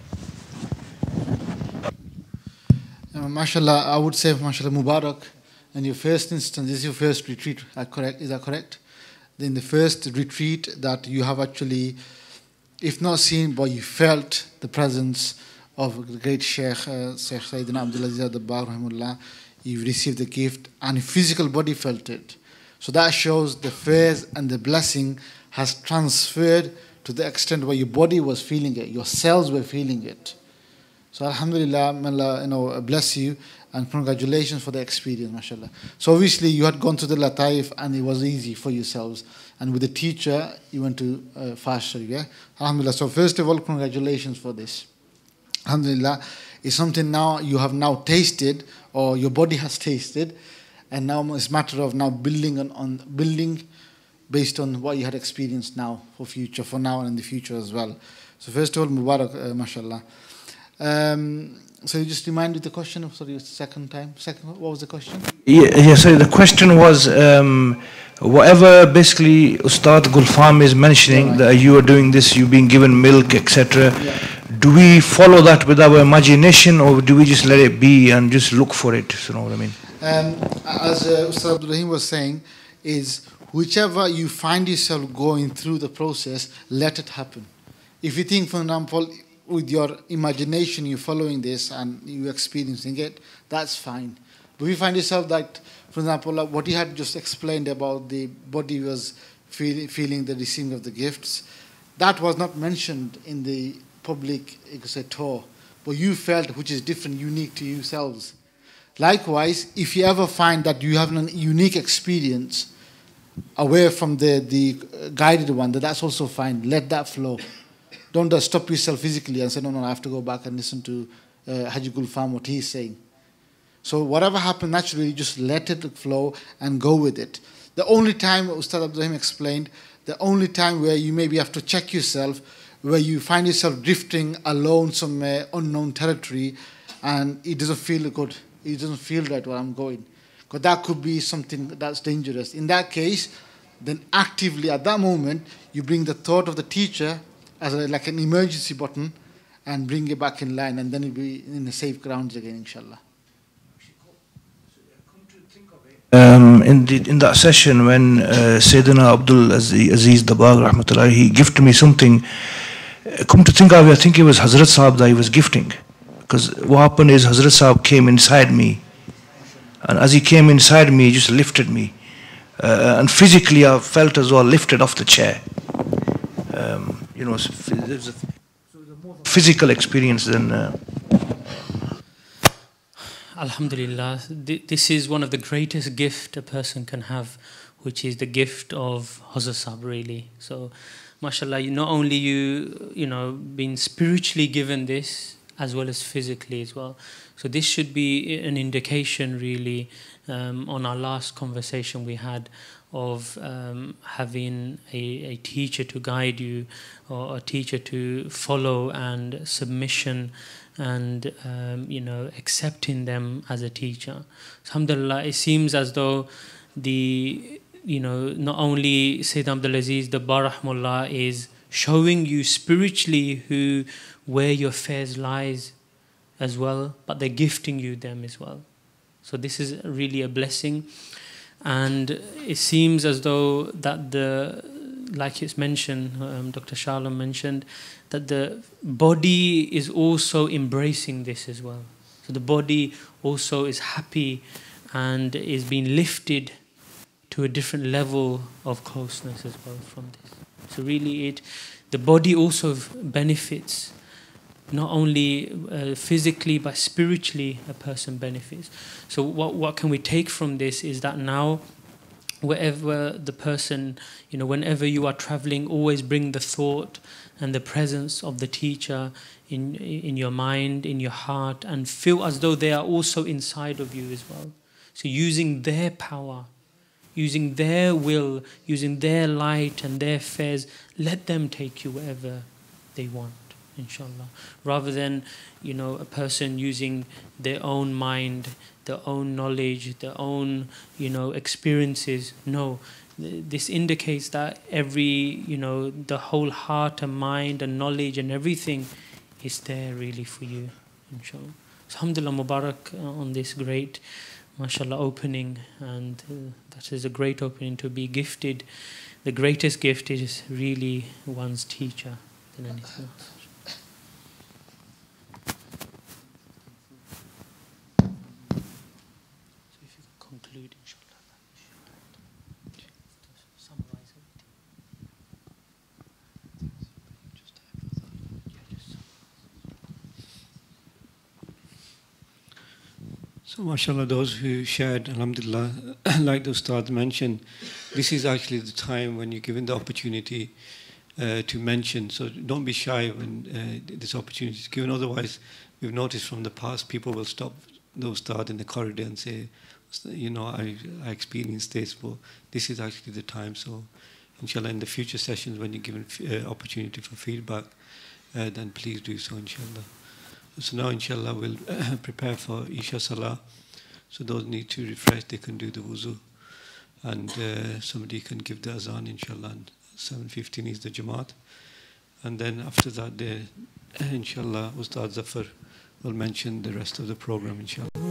MashaAllah, I would say, MashaAllah, Mubarak. In your first instance, this is your first retreat, correct? Is that correct? In the first retreat that you have actually if not seen, but you felt the presence of the great Sheikh, Sheikh Sayyidina Abdul Aziz Ad-Dabbar, rahimahullah. You received the gift, and your physical body felt it. So that shows the fairs and the blessing has transferred to the extent where your body was feeling it, your cells were feeling it. So alhamdulillah, may Allah, bless you, and congratulations for the experience, mashallah. So obviously you had gone to the Latayf and it was easy for yourselves. And with the teacher, you went to faster, yeah? Alhamdulillah. So first of all, congratulations for this. Alhamdulillah. It's something now you have now tasted, or your body has tasted, and now it's a matter of now building on building based on what you had experienced now for future, for now and in the future as well. So first of all, Mubarak, mashallah. So you just remind me the question. Sorry, second time. What was the question? Yeah. So the question was, whatever basically Ustaad Gulfam is mentioning, that you are doing this, you being given milk, etc. Yeah. Do we follow that with our imagination, or do we just let it be and just look for it? You know what I mean? As Ustad Abdul Rahim was saying, is whichever you find yourself going through the process, let it happen. If you think, for example, with your imagination you're following this and you're experiencing it, that's fine. But if you find yourself that, for example, like what you had just explained about the body was feeling the receiving of the gifts, that was not mentioned in the public tour, but you felt, which is different, unique to yourselves. Likewise, if you ever find that you have a unique experience away from the guided one, that's also fine. Let that flow. Don't just stop yourself physically and say, no, I have to go back and listen to Haji Gulfam, what he's saying. So whatever happened naturally, just let it flow and go with it. The only time, Ustad Abdul Rahim explained, the only time where you maybe have to check yourself, where you find yourself drifting alone somewhere, unknown territory, and it doesn't feel good. It doesn't feel right where I'm going. Because that could be something that's dangerous. In that case, then actively at that moment, you bring the thought of the teacher as like an emergency button and bring it back in line, and then you'll be in the safe grounds again, inshallah. In that session when Sayyidina Abdul Aziz Dabbar rahmatullah, he gifted me something. Come to think of it, I think it was Hazrat Sahab that he was gifting. Because what happened is Hazrat Sahab came inside me. And as he came inside me, he just lifted me. And physically I felt as though lifted off the chair. There's a more physical experience than... Alhamdulillah, this is one of the greatest gifts a person can have, which is the gift of Hazrat Sahab, really. So, mashallah, not only being spiritually given this, as well as physically as well. So this should be an indication, really, on our last conversation we had of having a teacher to guide you, or a teacher to follow, and submission, and accepting them as a teacher. So, alhamdulillah, it seems as though not only Sayyid Abdul Aziz Dabbar rahmullah is showing you spiritually where your affairs lies as well, but they're gifting you them as well. So this is really a blessing. And it seems as though that like it's mentioned, Dr. Shalom mentioned, that the body is also embracing this as well. So the body also is happy and is being lifted to a different level of closeness as well from this. So really the body also benefits, not only physically but spiritually a person benefits. So what can we take from this is that now wherever the person, whenever you are traveling, always bring the thought and the presence of the teacher in your mind, in your heart, and feel as though they are also inside of you as well. So using their power, using their will, using their light and their affairs, let them take you wherever they want, inshallah. Rather than, a person using their own mind, their own knowledge, their own, experiences. No, this indicates that the whole heart and mind and knowledge and everything is there really for you, inshallah. So, alhamdulillah, Mubarak on this great, mashallah, opening, and that is a great opening to be gifted. The greatest gift is really one's teacher. than anything else. So if you could conclude, inshallah, summarize everything. So mashallah, those who shared, alhamdulillah, like the Ustad mentioned, this is actually the time when you're given the opportunity to mention. So don't be shy when this opportunity is given. Otherwise, we've noticed from the past, people will stop the Ustad in the corridor and say, you know, I experienced this, but this is actually the time. So inshallah, in the future sessions when you're given opportunity for feedback, then please do so, inshallah. So now, inshallah, we'll prepare for Isha Salah. So those need to refresh, they can do the wuzu. And somebody can give the azan, inshallah. And 7:15 is the Jamaat. And then after that, inshallah, Ustad Zafar will mention the rest of the program, inshallah.